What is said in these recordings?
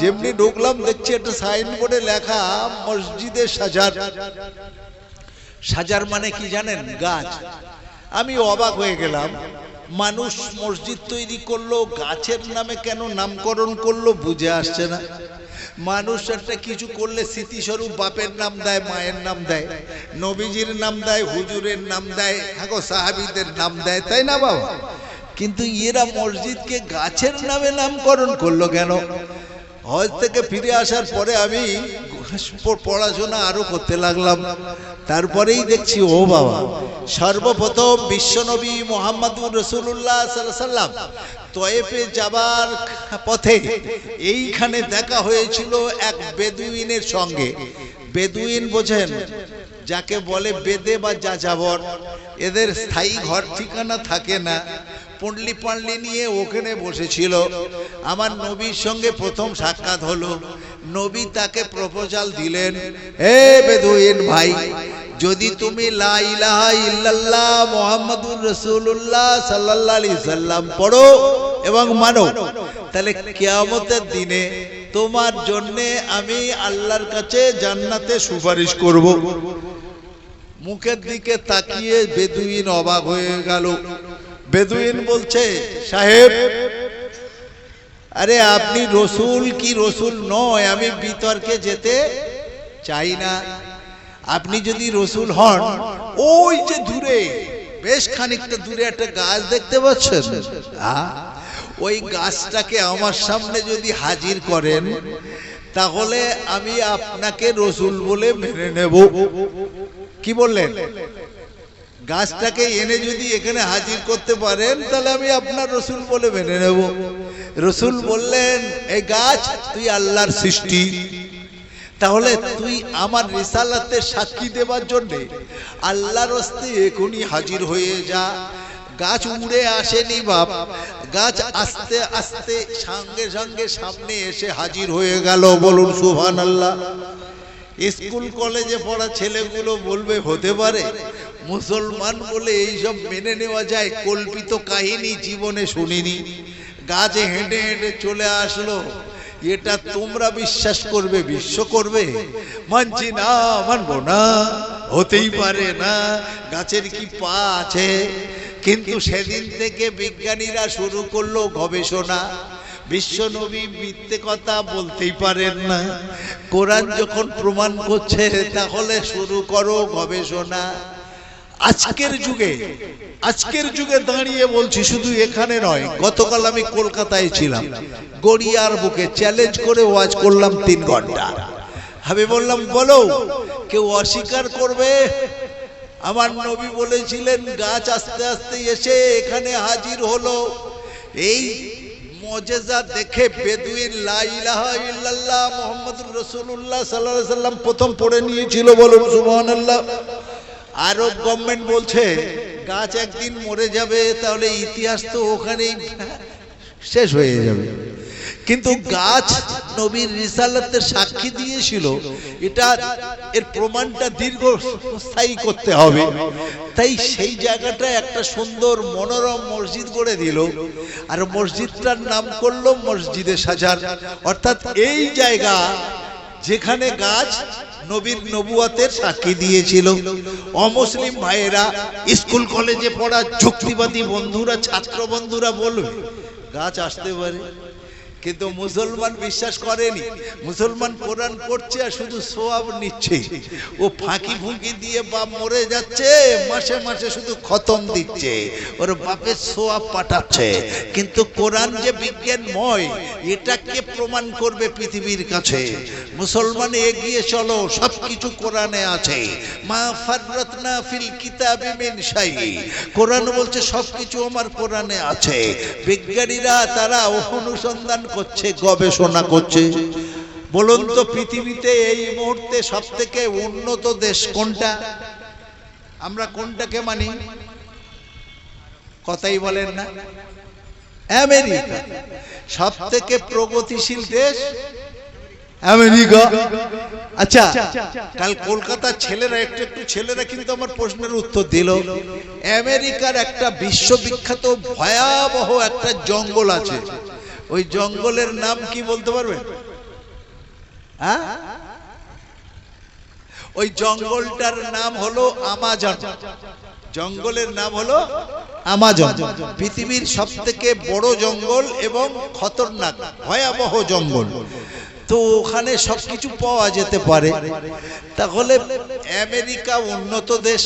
যেমনি ঢুকলাম দেখছি একটা সাইনবোর্ডে লেখা মসজিদে সাজার। সাজার মানে কি জানেন? গাছ। আমি অবাক হয়ে গেলাম, মানুষ মসজিদ তৈরি করলো, গাছের নামে কেন নামকরণ করলো বুঝে আসছে না। মানুষ একটা কিছু করলে স্মৃতিস্বরূপ বাপের নাম দেয়, মায়ের নাম দেয়, নবীজির নাম দেয়, হুজুরের নাম দেয়, হ্যাঁ গো সাহাবীদের নাম দেয়, তাই না বাবা? কিন্তু এরা মসজিদকে গাছের নামে নামকরণ করলো কেন? হজ থেকে ফিরে আসার পরে আমি পড়াশোনা আরো করতে লাগলাম। তারপরেই দেখছি ও বাবা, সর্বপ্রথম বিশ্বনবী মুহাম্মদুর রাসূলুল্লাহ সাল্লাল্লাহু আলাইহি সাল্লাম তয়েফে যাবার পথে এইখানে দেখা হয়েছিল এক বেদুইনের সঙ্গে। বেদুইন বোঝেন? যাকে বলে বেদে বা যাযাবর। এদের স্থায়ী ঘর ঠিকানা থাকে না, পন্ডলি পান্ডলি নিয়ে ওখানে বসেছিল। আমার নবীর সঙ্গে প্রথম সাক্ষাৎ হলো। নবী তাকে প্রপোজাল দিলেন, হে বেদুইন ভাই, যদি তুমি লা ইলাহা ইল্লাল্লাহ মুহাম্মাদুর রাসূলুল্লাহ সাল্লাল্লাহু আলাইহি সাল্লাম পড়ো এবং মানো, তাহলে কিয়ামতের দিনে তোমার জন্য আমি আল্লাহর কাছে জান্নাতে সুপারিশ করব। মুখের দিকে তাকিয়ে বেদুইন অবাক হয়ে গেল। বেদুইন বলছে, সাহেব, আরে আপনি রসুল কি রসুল নয় আমি বিতর্কে যেতে চাই না। আপনি যদি রসুল হন, ওই যে দূরে, বেশ খানিকটা দূরে একটা গাছ দেখতে পাচ্ছেন, ওই গাছটাকে আমার সামনে যদি হাজির করেন, তাহলে আমি আপনাকে রসুল বলে মেনে নেব। কি বললেন? গাছটাকে এনে যদি এখানে হাজির করতে পারেন, তাহলে আমি আপনার রসুল বলে মেনে নেব। রসুল বললেন, এই গাছ তুই আল্লাহর সৃষ্টি, তাহলে তুই আমার রিসালাতের সাক্ষী দেবার জন্য আল্লাহর হস্তে এখনই হাজির হয়ে যা। গাছ উড়ে আসেনি বাপ, গাছ আস্তে আস্তে সঙ্গে সঙ্গে সামনে এসে হাজির হয়ে গেল। বলুন সুবহানাল্লাহ। স্কুল কলেজে পড়া ছেলেগুলো বলবে হতে পারে, মুসলমান বলে এইসব মেনে নেওয়া যায়, কল্পিত কাহিনী জীবনে শুনিনি। গাছে হেঁটে হেঁটে চলে আসলো, এটা তোমরা বিশ্বাস করবে, বিশ্ব করবে? মানছি না, মানবো না, হতেই পারে না, গাছের কি পা আছে? কিন্তু সেদিন থেকে বিজ্ঞানীরা শুরু করলো গবেষণা। বিশ্বনবী মিথ্যে কথা বলতেই পারেন না, কোরআন যখন প্রমাণ করছে তাহলে শুরু করো গবেষণা। আজকের যুগে দাঁড়িয়ে বলছি, শুধু এখানে নয়, গতকাল আমি কলকাতায় ছিলাম, গড়িয়ার বুকে চ্যালেঞ্জ করে ওয়াজ করলাম 3 ঘন্টা। আমি বললাম, বলো, কেউ অস্বীকার করবে? আমার নবী বলেছিলেন গাছ আস্তে আস্তে এসে এখানে হাজির হলো। এই মুজিজা দেখে বেদুইন লা ইলাহা ইল্লাল্লাহ মুহাম্মাদুর রাসূলুল্লাহ সাল্লাল্লাহু আলাইহি সাল্লাম প্রথম পড়ে নিয়েছিল। বলুন সুবহানাল্লাহ। আরব গভর্নমেন্ট বলছে গাছ একদিন মরে যাবে, তাহলে ইতিহাস তো ওখানেই শেষ হয়ে যাবে। কিন্তু গাছ নবীর রিসালাতের সাক্ষী দিয়েছিল, এর প্রমাণটা দীর্ঘস্থায়ী করতে হবে। তাই সেই জায়গাটা একটা সুন্দর মনোরম মসজিদ করে দিল, আর মসজিদটার নাম করলো মসজিদে সাজার। অর্থাৎ এই জায়গা যেখানে গাছ নবীর নবুয়তের সাক্ষী দিয়েছিল। অমুসলিম ভাইয়েরা, স্কুল কলেজে পড়া যুক্তিবাদী বন্ধুরা, ছাত্র বন্ধুরা বলবে গাছ আসতে পারে, কিন্তু মুসলমান বিশ্বাস করেনি। মুসলমান কোরআন পড়ছে আর শুধু সওয়াব নিচ্ছে, ও ফাঁকি ফুঁকি দিয়ে বাপ মরে যাচ্ছে, মাসে মাসে শুধু খতম দিচ্ছে, ওর বাপের সওয়াব পাঠাচ্ছে। কিন্তু কোরআন যে বিজ্ঞানময়, এটাকে প্রমাণ করবে পৃথিবীর কাছে। মুসলমান এগিয়ে চলো, সবকিছু কোরআনে আছে। মা ফাররাতনা ফিল কিতাবি মিন শাই, কোরআন বলছে সবকিছু আমার কোরআনে আছে। বিজ্ঞানীরা তারা অনুসন্ধান করছে, গবেষণা করছে। বলুন তো, পৃথিবীতে এই মুহূর্তে সবথেকে উন্নত দেশ কোনটা? আমরা কোনটাকে মানি? কথাই বলেন না। আমেরিকা। সবথেকে প্রগতিশীল দেশ আমেরিকা। আচ্ছা, কাল কলকাতার ছেলেরা একটু ছেলেরা কিন্তু আমার প্রশ্নের উত্তর দিল। আমেরিকার একটা বিশ্ববিখ্যাত ভয়াবহ একটা জঙ্গল আছে, ওই জঙ্গলের নাম কি বলতে পারবেন? হ্যাঁ, ওই জঙ্গলটার নাম হলো আমাজন। জঙ্গলের নাম হলো আমাজন, পৃথিবীর সবথেকে বড় জঙ্গল এবং খতরনাক ভয়াবহ জঙ্গল। তো ওখানে সবকিছু পাওয়া যেতে পারে। তাহলে আমেরিকা উন্নত দেশ,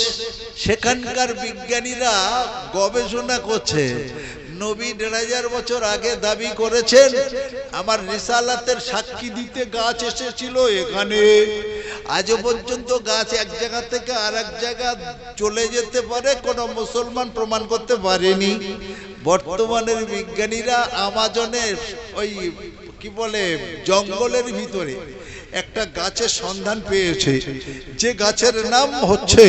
সেখানকার বিজ্ঞানীরা গবেষণা করছে। নবী ১৫০০ বছর আগে দাবি করেছেন আমার রিসালাতের সাক্ষী দিতে গাছ এসেছিল এখানে। আজও পর্যন্ত গাছ এক জায়গা থেকে আর এক জায়গা চলে যেতে পারে কোনো মুসলমান প্রমাণ করতে পারেনি। বর্তমানের বিজ্ঞানীরা আমাজনের ওই কি বলে জঙ্গলের ভিতরে একটা গাছের সন্ধান পেয়েছে, যে গাছের নাম হচ্ছে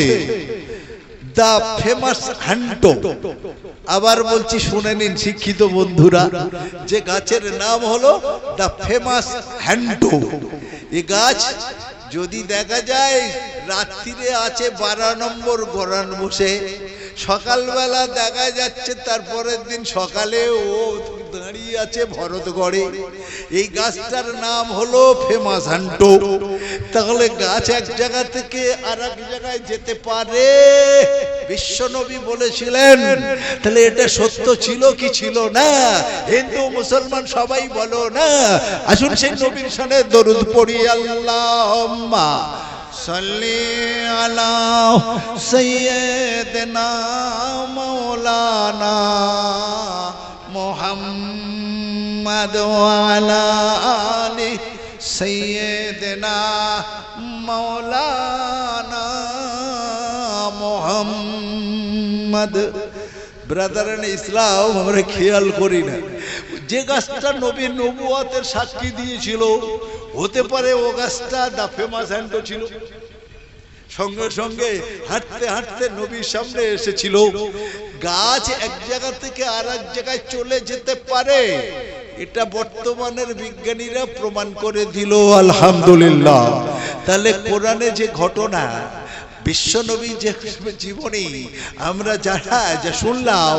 দা ফেমাস হ্যান্টো। আবার বলছি শুনে নিন শিক্ষিত বন্ধুরা, যে গাছের নাম হলো দা ফেমাস হ্যান্টো। এই গাছ যদি দেখা যায় রাত্রিরে আছে 12 নম্বর গড়ান বসে, সকালবেলা দেখা যাচ্ছে তারপরের দিন সকালে ও দাঁড়িয়ে আছে ভরতগড়ে। এই গাছটার নাম হলো ফেমাস হ্যান্টো। তাহলে গাছ এক জায়গা থেকে আর এক জায়গায় যেতে পারে, বিশ্বনবী বলেছিলেন। তাহলে এটা সত্য ছিল কি ছিল না? হিন্দু মুসলমান সবাই বলো না। আসুন সেই নবীর শানে দরুদ পড়ি। আল্লাহুম্মা সাল্লি আলা সাইয়্যিদিনা মাওলানা মুহাম্মদ ওয়া আলা আলি সাইয়্যিদিনা মাওলানা মুহাম্মদ। ব্রাদারান ইসলাম, আমরা খেয়াল করি না যে গাছটা নবীর নবুয়তের সাক্ষী দিয়েছিল, হতে পারে ও গাছটা দা ফেমাস হ্যান্টো ছিল। সঙ্গে সঙ্গে হাঁটতে হাঁটতে নবীর সামনে এসেছিল। গাছ এক জায়গা থেকে আর এক জায়গায় চলে যেতে পারে, এটা বর্তমানের বিজ্ঞানীরা প্রমাণ করে দিল, আলহামদুলিল্লাহ। তাহলে কোরআনে যে ঘটনা, বিশ্বনবী যে জীবনী আমরা যারা যা শুনলাম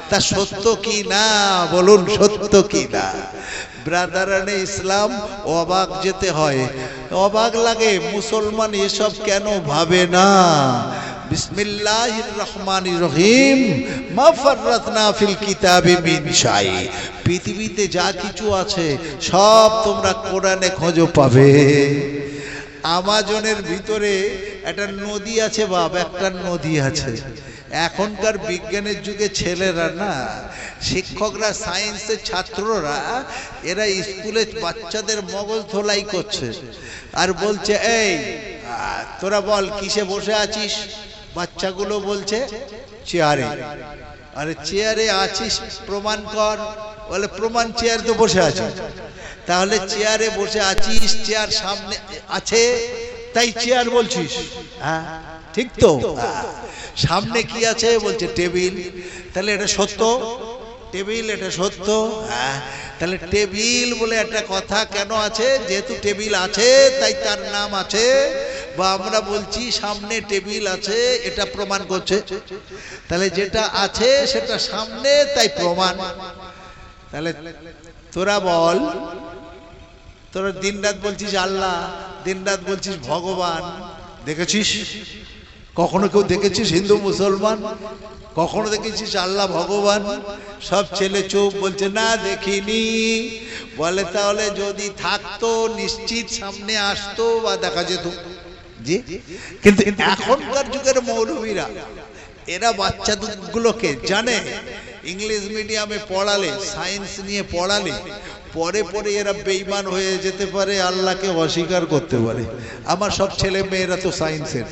তা সত্য কি না বলুন, সত্য কি না? ব্রাদারানে ইসলাম, অবাক যেতে হয়, অবাক লাগে মুসলমান এসব কেন ভাবে না। বিসমিল্লাহির রহমানির রহিম, মা ফাররাতনা ফিল কিতাবি মিন শাই। পৃথিবীতে যা কিছু আছে সব তোমরা কোরআনে খোঁজো পাবে। আমাজনের ভিতরে একটা নদী আছে বাপ, একটা নদী আছে। এখনকার বিজ্ঞানের যুগে ছেলেরা না, শিক্ষকরা, সায়েন্সের ছাত্ররা, এরা স্কুলে বাচ্চাদের মগজ ধোলাই করছে আর বলছে এই তোরা বল কিসে বসে আছিস? বাচ্চাগুলো বলছে চেয়ারে। আরে চেয়ারে আছিস প্রমাণ কর। বলে প্রমাণ, চেয়ার তো বসে আছিস। তাহলে চেয়ারে বসে আছিস, চেয়ার সামনে আছে তাই চেয়ার বলছিস? হ্যাঁ ঠিক তো। সামনে কি আছে? বলছে টেবিল। তাহলে এটা সত্য? টেবিল এটা সত্য। হ্যাঁ, তাহলে টেবিল বলে একটা কথা কেন আছে? যেহেতু টেবিল আছে তাই তার নাম আছে। বা আমরা বলছি সামনে টেবিল আছে, এটা প্রমাণ করছে। তাহলে যেটা আছে সেটা সামনে তাই প্রমাণ। তাহলে তোরা বল, তোরা দিন রাত বলছিস আল্লাহ, দিন রাত বলছিস ভগবান, দেখেছিস? কখনো কেউ দেখেছিস হিন্দু মুসলমান? কখনো দেখেছিস আল্লাহ ভগবান? সব ছেলে চুপ, বলছে না দেখিনি। বলে তাহলে যদি থাকতো নিশ্চিত সামনে আসতো বা দেখা যেত। জি, কিন্তু এখনকার যুগের মৌলবীরা, এরা বাচ্চাগুলোকে জানে ইংলিশ মিডিয়ামে পড়ালে, সায়েন্স নিয়ে পড়ালে পরে পরে এরা বেঈমান হয়ে যেতে পারে, আল্লাহকে অস্বীকার করতে পারে। আমার সব ছেলে মেয়েরা তো সায়েন্সের।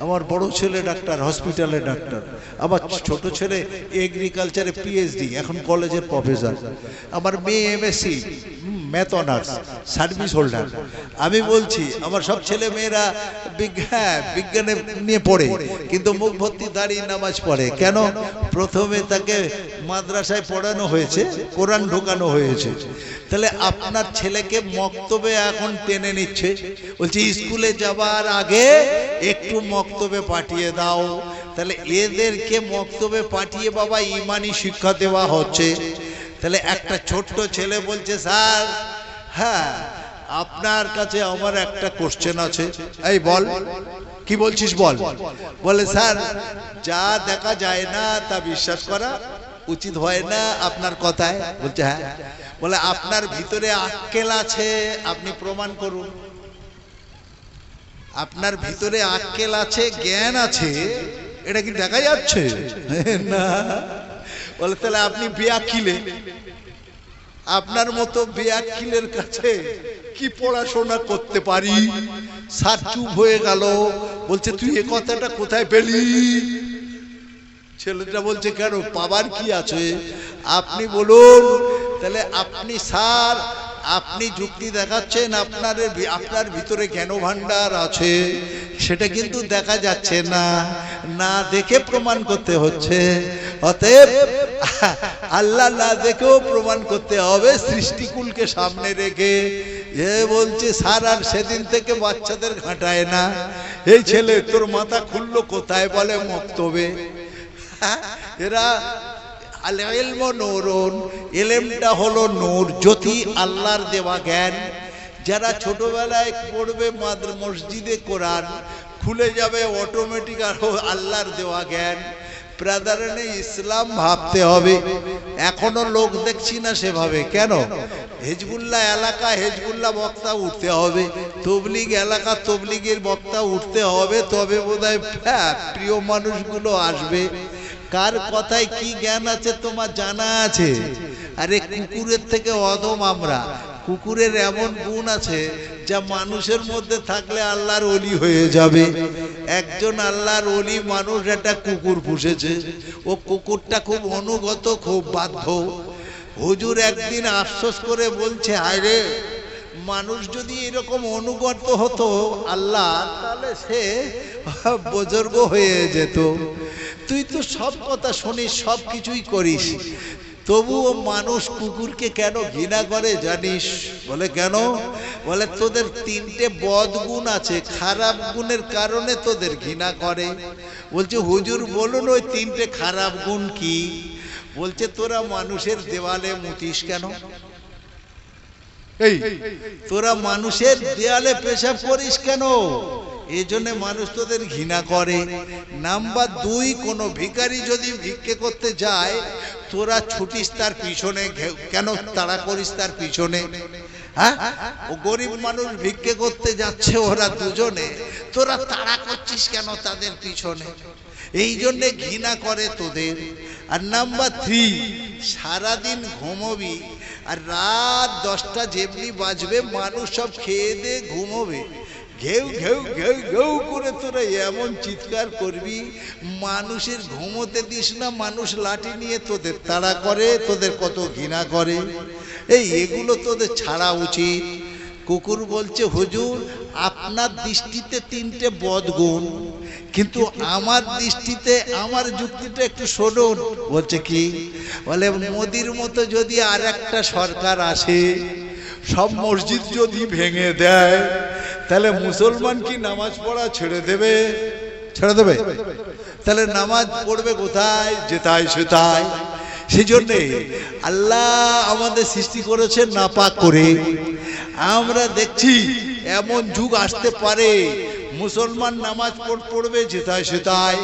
আমার বড় ছেলে ডাক্তার, হসপিটালে ডাক্তার। আমার ছোট ছেলে এগ্রিকালচারে পিএইচডি, এখন কলেজের প্রফেসর। আমার মেয়ে MSc math honours, service holder. আমি বলছি আমার সব ছেলে মেয়েরা বিজ্ঞানে নিয়ে পড়ে, কিন্তু মুখ ভর্তি দাঁড়িয়ে নামাজ পড়ে। কেন? প্রথমে তাকে মাদ্রাসায় পড়ানো হয়েছে, কোরআন ঢোকানো হয়েছে। তাহলে আপনার ছেলেকে মক্তবে এখন টেনে নিচ্ছে, বলছে স্কুলে যাবার আগে একটু মক্তবে পাঠিয়ে দাও। তাহলে এদেরকে মক্তবে পাঠিয়ে বাবা ইমানি শিক্ষা দেওয়া হচ্ছে। তাহলে একটা ছোট্ট ছেলে বলছে স্যার, হ্যাঁ আপনার কাছে আমার একটা কোশ্চেন আছে। এই বল, কি বলছিস বল। বলে স্যার, যা দেখা যায় না তা বিশ্বাস করা উচিত হয় না আপনার কথায়। বলছে হ্যাঁ। বলে আপনার ভিতরে আক্কেল আছে, আপনি প্রমাণ করুন। আপনার ভিতরে আক্কেল আছে, জ্ঞান আছে, এটা কি দেখা যাচ্ছে না? বলে তাহলে আপনি বেয়াক্কিলে, আপনার মতো বেয়াক্কিলের কাছে কি পড়াশোনা করতে পারি? স্যার চুপ হয়ে গেল। বলছে তুই এ কথাটা কোথায় পেলি? ছেলেটা বলছে কেন, পাবার কি আছে? আপনি বলুন। তাহলে আপনি স্যার, আপনি যুক্তি দেখাচ্ছেন আপনার ভিতরে জ্ঞান ভান্ডার আছে, সেটা কিন্তু দেখা যাচ্ছে না, না দেখে প্রমাণ করতে হচ্ছে। অতএব আল্লাহ না দেখেও প্রমাণ করতে হবে, সৃষ্টিকুলকে সামনে রেখে। এ বলছে স্যার আর সেদিন থেকে বাচ্চাদের ঘাঁটায় না। এই ছেলে তোর মাথা খুললো কোথায়? বলে মক্তবে। এরা আল ইলমু নূরুন, ইলমটা হলো নূর, জ্যোতি, আল্লাহর দেওয়া জ্ঞান। যারা ছোটবেলায় পড়বে মসজিদে কোরআন, খুলে যাবে অটোমেটিক আর আল্লাহর দেওয়া জ্ঞান। ব্রাদারানে ইসলাম ভাবতে হবে। এখনো লোক দেখছি না সেভাবে। কেন? হিজবুল্লাহ এলাকা হিজবুল্লাহ বক্তা উঠতে হবে, তবলিগ এলাকা তবলিগের বক্তা উঠতে হবে, তবে বোধহয় প্রিয় মানুষগুলো আসবে। কার কথায় কি জ্ঞান আছে তোমার জানা আছে? আরে কুকুরের থেকে অদম আমরা। কুকুরের এমন গুণ আছে যা মানুষের মধ্যে থাকলে আল্লাহর ওলি হয়ে যাবে। একজন আল্লাহর ওলি মানুষ একটা কুকুর পুষেছে, ও কুকুরটা খুব অনুগত, খুব বাধ্য। হুজুর একদিন আফসোস করে বলছে, হায় রে, মানুষ যদি এরকম অনুগত হতো আল্লাহ, তাহলে সে বুজুর্গ হয়ে যেত। তুই তো সব কথা শুনিস, সব কিছুই করিস, তবুও মানুষ কুকুরকে কেন ঘৃণা করে জানিস? বলে কেন? বলে তোদের তিনটে বদগুণ আছে, খারাপ গুণের কারণে তোদের ঘৃণা করে। বলছে হুজুর বলুন ওই তিনটে খারাপ গুণ কি? বলছে তোরা মানুষের দেওয়ালে মুতিস কেন? এই তোরা মানুষের দেয়ালে পেশাব করিস কেন? এই জন্য মানুষ তোদের ঘৃণা করে। নাম্বার 2, কোনো ভিখারি যদি ভিক্ষে করতে যায়, তোরা ছুটিস তার পিছনে, কেন তাড়া করিস তার পিছনে? হ্যাঁ, ও গরিব মানুষ ভিক্ষে করতে যাচ্ছে, ওরা দুজনে, তোরা তাড়া করছিস কেন তাদের পিছনে? এই জন্য ঘৃণা করে তোদের। আর নাম্বার 3, সারাদিন ঘুমোবি, আর রাত 10টা যেমনি বাজবে মানুষ সব খেয়ে দিয়ে ঘুমোবে, ঘেউ ঘেউ ঘেউ ঘেউ করে তোরা এমন চিৎকার করবি, মানুষের ঘুমোতে দিস না, মানুষ লাঠি নিয়ে তোদের তাড়া করে, তোদের কত ঘৃণা করে। এগুলো তোদের ছাড়া উচিত। কুকুর বলছে হুজুর আপনার দৃষ্টিতে তিনটে বদগুণ, কিন্তু আমার দৃষ্টিতে, আমার যুক্তিটা একটু শুনুন। বলছে কি? বলে মোদির মতো যদি আর একটা সরকার আসে, সব মসজিদ যদি ভেঙে দেয়, তাহলে মুসলমান কি নামাজ পড়া ছেড়ে দেবে? ছেড়ে দেবে? তাহলে নামাজ পড়বে কোথায়? যেথায় সেথায়। সেই জন্যে আল্লাহ আমাদের সৃষ্টি করেছে নাপাক করে। আমরা দেখছি এমন যুগ আসতে পারে মুসলমান নামাজ পড়বে যেথায় সেথায়।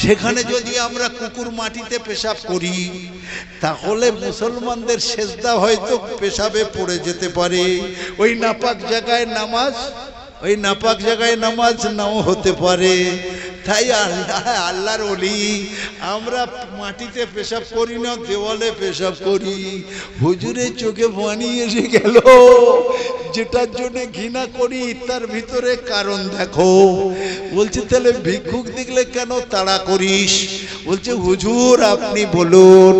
সেখানে যদি আমরা কুকুর মাটিতে পেশাব করি, তাহলে মুসলমানদের সেজদা হয়তো পেশাবে পড়ে যেতে পারে। ওই নাপাক জায়গায় নামাজ নাও হতে পারে। তাই আল্লাহর ওলি আমরা মাটিতে পেশাব করি না, দেওয়ালে পেশাব করি। হুজুরের চোখে পানি এসে গেল, যেটার জন্য ঘৃণা করি তার ভিতরে কারণ দেখো। বলছে তাহলে ভিক্ষুক দেখলে কেন তাড়া করিস? বলছে হুজুর আপনি বলুন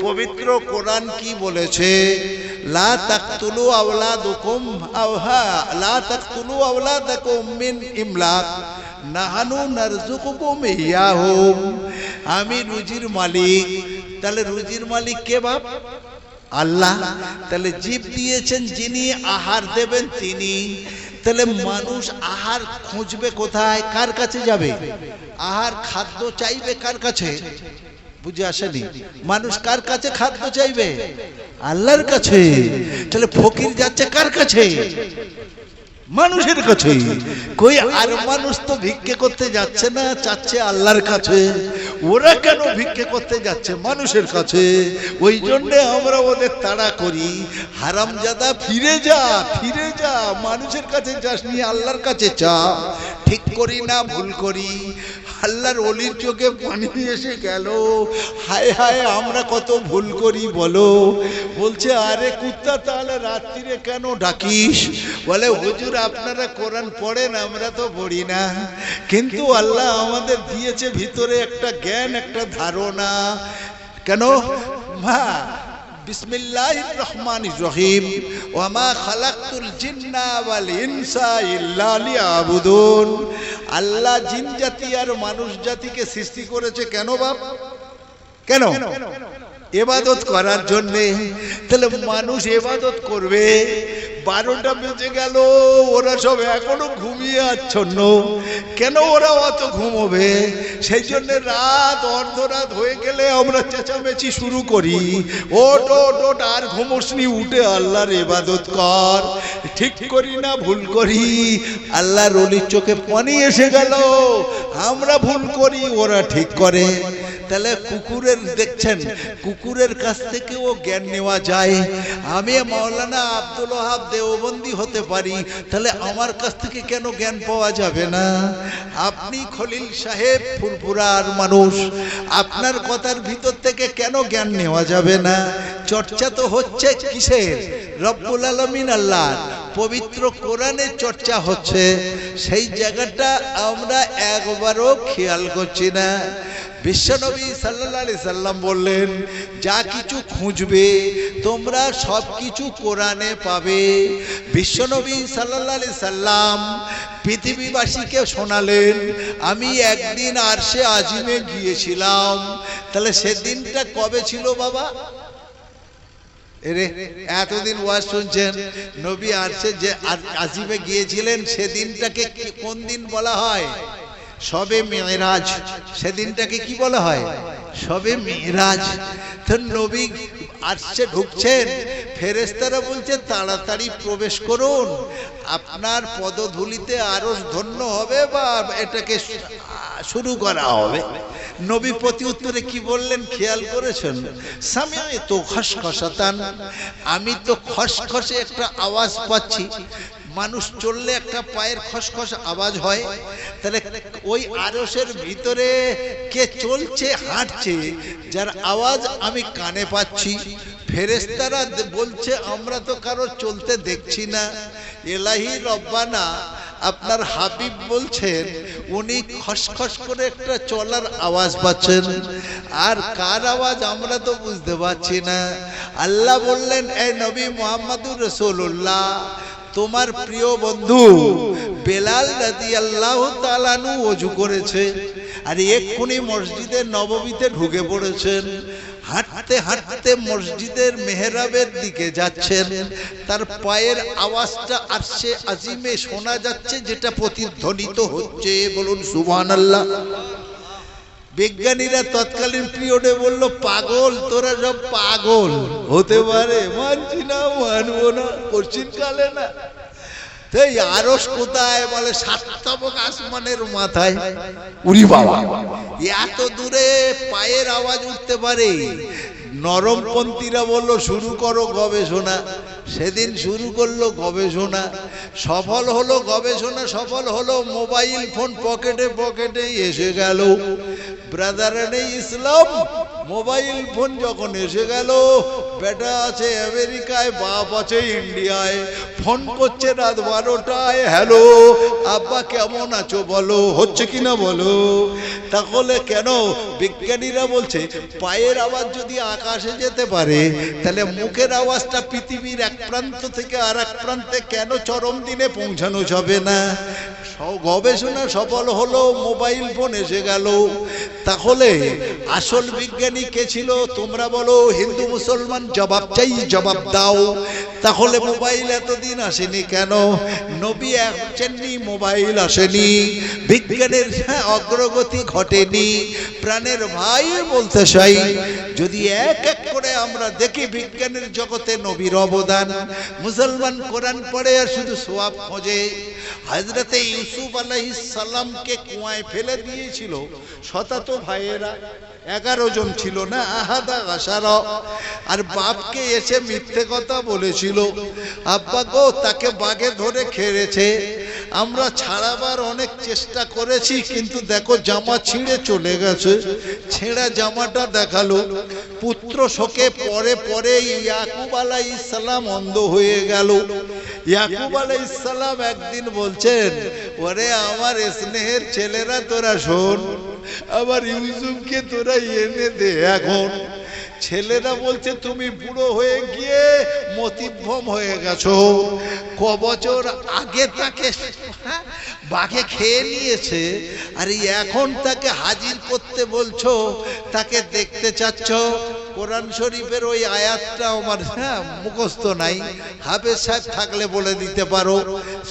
পবিত্র কোরআন কি বলেছে? লা তাকতুলু আওলাদাকুম লা তাকতুলু আওলাদাকুম মিন ইমলাক নাহানু নারযুকুকুম ইয়াহুম। আমি রুজির মালিক। তাহলে রুজির মালিক কে বাপ? আল্লাহ। তাহলে জীব দিয়েছেন যিনি, আহার দেবেন তিনি। তাহলে মানুষ আহার খুঁজবে কোথায়? কার কাছে যাবে? আহার খাদ্য চাইবে কার কাছে? বুঝে আসেনি? মানুষ কার কাছে খাদ্য চাইবে? আল্লাহর কাছে। তাহলে ফকির যাচ্ছে কার কাছে? মানুষের কাছে। কই আর মানুষ তো ভিক্ষে করতে যাচ্ছে না, চাচ্ছে আল্লাহর কাছে। ওরা কেন ভিক্ষে করতে যাচ্ছে? মানুষের কাছে। ওই জন্য আমরা ওদের তাড়া করি, হারামজাদা ফিরে যা, ফিরে যা, মানুষের কাছে যাস নি, আল্লাহর কাছে চা। ঠিক করি না ভুল করি? আল্লাহর ওলির চোখে পানি এসে গেল। হায় হায় আমরা কত ভুল করি বলো। বলছে আরে কুত্তা তাহলে রাত্রিরে কেন ডাকিস? বলে হুজুর আপনারা কোরআন পড়েন, আমরা তো পড়ি না, কিন্তু আল্লাহ আমাদের দিয়েছে ভিতরে একটা জ্ঞান, একটা ধারণা। কেন? মা বিসমিল্লাহির রহমানির রহিম, ওয়া মা খালাকতুল জিন্না ওয়াল ইনসা ইল্লা লিয়াবুদুন। আল্লাহ জিন জাতি আর মানুষ জাতিকে সৃষ্টি করেছে কেন বাপ? কেন? ইবাদত করার জন্য। তাহলে মানুষ ইবাদত করবে, 12টা বেজে গেল, ওরা সব এখনো ঘুমিয়ে আচ্ছন্ন। কেন ওরা অত ঘুমোবে? সেই জন্য রাত অর্ধরাত হয়ে গেলে আমরা চেঁচামেচি শুরু করি, ওট ওট ওট, আর ঘুমোসনি, উঠে আল্লাহর ইবাদত কর। ঠিক করি না ভুল করি? আল্লাহর ওলির চোখে পানি এসে গেল। আমরা ভুল করি, ওরা ঠিক করে। তাহলে কুকুরের দেখছেন, কুকুরের কাছ থেকেও জ্ঞান নেওয়া যায়। আমি মাওলানা আব্দুল ওয়াহাব দেওবন্দি হতে পারি, তাহলে আমার কাছ থেকে কেন জ্ঞান পাওয়া যাবে না? আপনি খলিল সাহেব ফুরফুরার মানুষ, আপনার কথার ভিতর থেকে কেন জ্ঞান নেওয়া যাবে না? চর্চা তো হচ্ছে কিসের? রব্বুল আলামিন আল্লাহ পবিত্র কোরআনের চর্চা হচ্ছে। সেই জায়গাটা আমরা একবারও খেয়াল করছি না। বিশ্বনবী সাল্লাল্লাহু আলাইহি সাল্লাম বললেন, যা কিছু খুঁজবে তোমরা সব কিছু কোরআনে পাবে। বিশ্বনবী সাল্লাল্লাহু আলাইহি সাল্লাম পৃথিবীবাসীকে শোনালেন, আমি একদিন আরশে আজিমে গিয়েছিলাম। তাহলে সেদিনটা কবে ছিল বাবা? এরে এতদিন ওয়াজ শুনছেন, নবী আরশে যে আজিমে গিয়েছিলেন সেদিনটাকে কোন দিন বলা হয়? শবে মেরাজ। সেদিনটাকে কি বলা হয়? শবে মেরাজ। তো নবী আরশে ঢুকছেন, ফেরেশতারা বলছে তাড়াতাড়ি প্রবেশ করুন, আপনার পদধূলিতে আরো ধন্য হবে বা এটাকে শুরু করা হবে। নবী প্রতি উত্তরে কি বললেন খেয়াল করেছেন? সামিআতু খসখসাতান, আমি তো খসখসে একটা আওয়াজ পাচ্ছি। মানুষ চললে একটা পায়ের খসখস আওয়াজ হয়, তাহলে ওই আরশের ভিতরে কে চলছে হাঁটছে যার আওয়াজ আমি কানে পাচ্ছি। ফেরেশতারা বলছে আমরা তো কারো চলতে দেখছি না। এলাহি রব্বানা, আপনার হাবিব বলছেন উনি খসখস করে একটা চলার আওয়াজ পাচ্ছেন, আর কার আওয়াজ আমরা তো বুঝতে পারছি না। আল্লাহ বললেন, এই নবী মুহাম্মদুর রাসূলুল্লাহ, তোমার প্রিয় বন্ধু বেলাল রাদিয়াল্লাহু তাআলা আনহু ওযু করেছে আর এক্ষুনি মসজিদের নববীতে ঢুকে পড়েছেন। হাঁটতে হাঁটতে মসজিদের মেহরাবের দিকে যাচ্ছেন, তার পায়ের আওয়াজটা আরশে আজিমে শোনা যাচ্ছে, যেটা প্রতিধ্বনিত হচ্ছে। বলুন সুবহানাল্লাহ। বিজ্ঞানীরা তৎকালীন পিরিয়ডে বলল, পাগল তোরা সব পাগল হতে পারে, মানছি না, মানবো না, কোশ্চিন কালে না। এই আরশ কোথায়? বলে সাততবক আসমানের মাথায়। উরি বাবা, এত দূরে পায়ের আওয়াজ উঠতে পারে? নরমপন্থীরা বলল শুরু করো গবেষণা। সেদিন শুরু করলো গবেষণা, সফল হলো গবেষণা, সফল হলো। মোবাইল ফোন পকেটে পকেটে এসে গেল। ব্রাদারানে ইসলাম, মোবাইল ফোন যখন এসে গেল, বেটা আছে আমেরিকায়, বাপ আছে ইন্ডিয়ায়, ফোন করছে রাত 12টায়, হ্যালো আব্বা কেমন আছো বলো, হচ্ছে কিনা বলো। তাহলে কেন? বিজ্ঞানীরা বলছে পায়ের আওয়াজ যদি আকাশে যেতে পারে, তাহলে মুখের আওয়াজটা পৃথিবীর এক প্রান্ত থেকে আর এক প্রান্তে কেন চরম দিনে পৌঁছানো যাবে না? গবেষণা সফল হলো, মোবাইল ফোন এসে গেল। তাহলে আসল বিজ্ঞানী কে ছিল তোমরা বলো? হিন্দু মুসলমান জবাব চাই, জবাব দাও। তাহলে মোবাইল এতদিন আসেনি কেন? নবী আসেননি, মোবাইল আসেনি, বিজ্ঞানের অগ্রগতি ঘটেনি। প্রাণের ভাই বলতে চাই, যদি এক এক করে আমরা দেখি বিজ্ঞানের জগতে নবীর অবদান। মুসলমান কোরআন পড়ে আর শুধু সওয়াব খোঁজে। হযরতে ইউসুফ আলাইহিস সালামকে কুয়ায় ফেলে দিয়েছিল শতাত ভাইয়েরা, 11 জন ছিল না, আহাদা আশারা। আর বাপকে এসে মিথ্যে কথা বলেছিল, আব্বা গো তাকে বাগে ধরে খেয়েছে। আমরা ছাড়াবার অনেক চেষ্টা করেছি, কিন্তু দেখো জামা ছিঁড়ে চলে গেছে। ছেঁড়া জামাটা দেখালো। পুত্র শোকে পরে পরে ইয়াকুব আলাইহিস সালাম অন্ধ হয়ে গেল। ইয়াকুব আলাইহিস সালাম একদিন বলছেন, ওরে আমার স্নেহের ছেলেরা তোরা শোন, আবার ইউসুফকে তোরা এনে দে এখন। ছেলেরা বলছে তুমি বুড়ো হয়ে গিয়ে মতিভ্রম হয়ে গেছো, ক বছর আগে তাকে বাঘে খেয়ে নিয়েছে, আর এখন তাকে হাজির করতে বলছো, তাকে দেখতে চাচ্ছ। কোরআন শরীফের ওই আয়াতটা আমার মুখস্থ নাই, হাফেজ সাহেব থাকলে বলে দিতে পারো।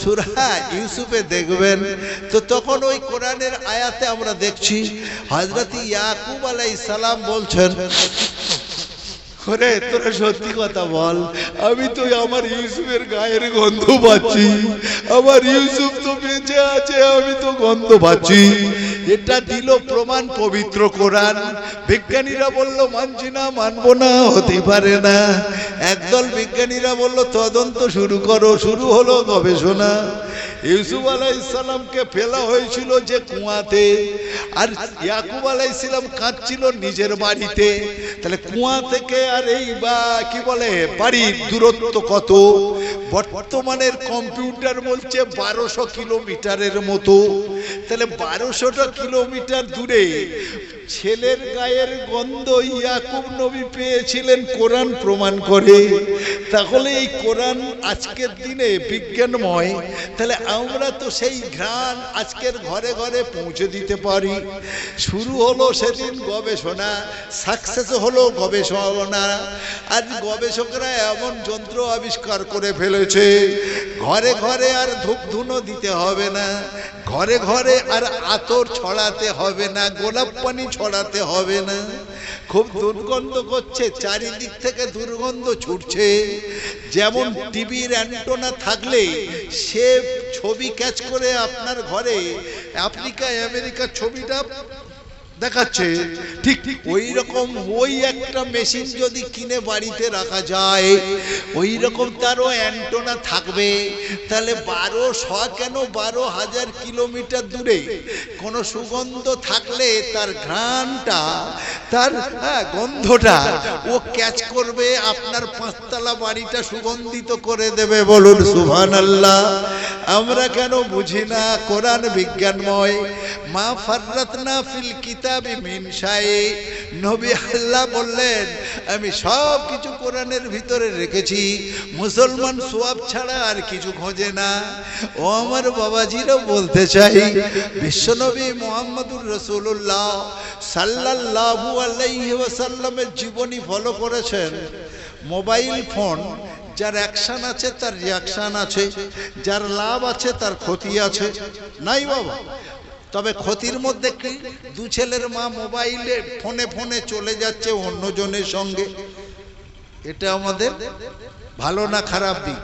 সূরা ইউসুফে দেখবেন তো, তখন ওই কোরআনের আয়াতে আমরা দেখছি হযরত ইয়াকুব আলাইহিস সালাম বলছেন, ওরে তোরা সত্যি কথা বল, আমি তো আমার ইউসুফের গায়ের গন্ধ পাচ্ছি, আমার ইউসুফ তো বেঁচে আছে, আমি তো গন্ধ পাচ্ছি। এটা দিল প্রমাণ পবিত্র কোরআন। বিজ্ঞানীরা বলল মানছি না, মানবো না, হতে পারে না। একদল বিজ্ঞানীরা বলল তদন্ত শুরু করো। শুরু হলো গবেষণা। ইউসুফ আলাইহিস সালামকে ফেলা হয়েছিল যে কুয়াতে, আর ইয়াকুব আলাইহিস সালাম কাঁদছিল নিজের বাড়িতে। তাহলে কুয়া থেকে আর এই বা কি বলে বাড়ির দূরত্ব কত? বর্তমানের কম্পিউটার বলছে 1200 কিলোমিটারের মতো। তাহলে 1200টা কিলোমিটার দূরে ছেলের গায়ের গন্ধ ইয়াকুব নবী পেয়েছিলেন, কোরআন প্রমাণ করে। তাহলে এই কোরআন আজকের দিনে বিজ্ঞানময়, তাহলে আমরা তো সেই ঘ্রাণ আজকের ঘরে ঘরে পৌঁছে দিতে পারি। শুরু হলো সেদিন গবেষণা, সাকসেস হলো গবেষণা। আজ গবেষকরা এমন যন্ত্র আবিষ্কার করে ফেলেছে, ঘরে ঘরে আর ধূপ ধুনো দিতে হবে না, ঘরে ঘরে আর আতর ছড়াতে হবে না, গোলাপ পানি ছড়াতে হবে না। খুব দুর্গন্ধ করছে, চারিদিক থেকে দুর্গন্ধ ছুটছে। যেমন টিভির অ্যান্টেনা থাকলে সে ছবি ক্যাচ করে আপনার ঘরে আফ্রিকা আমেরিকার ছবিটা দেখাচ্ছে, ঠিক ওই রকম ওই একটা মেশিন যদি কিনে বাড়িতে রাখা যায়, ওই রকম তারও অ্যান্টেনা থাকবে। তাহলে 1200 কেন 12,000 কিলোমিটার দূরে কোনো সুগন্ধ থাকলে তার ঘ্রাণটা, তার গন্ধটা ও ক্যাচ করবে, আপনার 5তলা বাড়িটা সুগন্ধিত করে দেবে। বলুন সুবহানাল্লাহ। আমরা কেন বুঝি না? কোরআন বিজ্ঞানময়। মা ফাররাতনা ফিল কিতাবি মিন শাই। নবী আল্লাহ বললেন আমি সব কিছু কোরআনের ভিতরে রেখেছি। মুসলমান সওয়াব ছাড়া আর কিছু খোঁজে না। ও আমার বাবাজিরও বলতে চাই, বিশ্বনবী মুহাম্মদুর রাসূলুল্লাহ সাল্লাল্লাহু আলাইহি ওয়াসাল্লামের জীবনী ফলো করেছেন। মোবাইল ফোন যার অ্যাকশন আছে তার রিয়াকশন আছে, যার লাভ আছে তার ক্ষতি আছে, নাই বাবা? তবে ক্ষতির মধ্যে কি? দু ছেলের মা মোবাইলে ফোনে ফোনে চলে যাচ্ছে অন্যজনের সঙ্গে। এটা আমাদের ভালো না খারাপ দিক?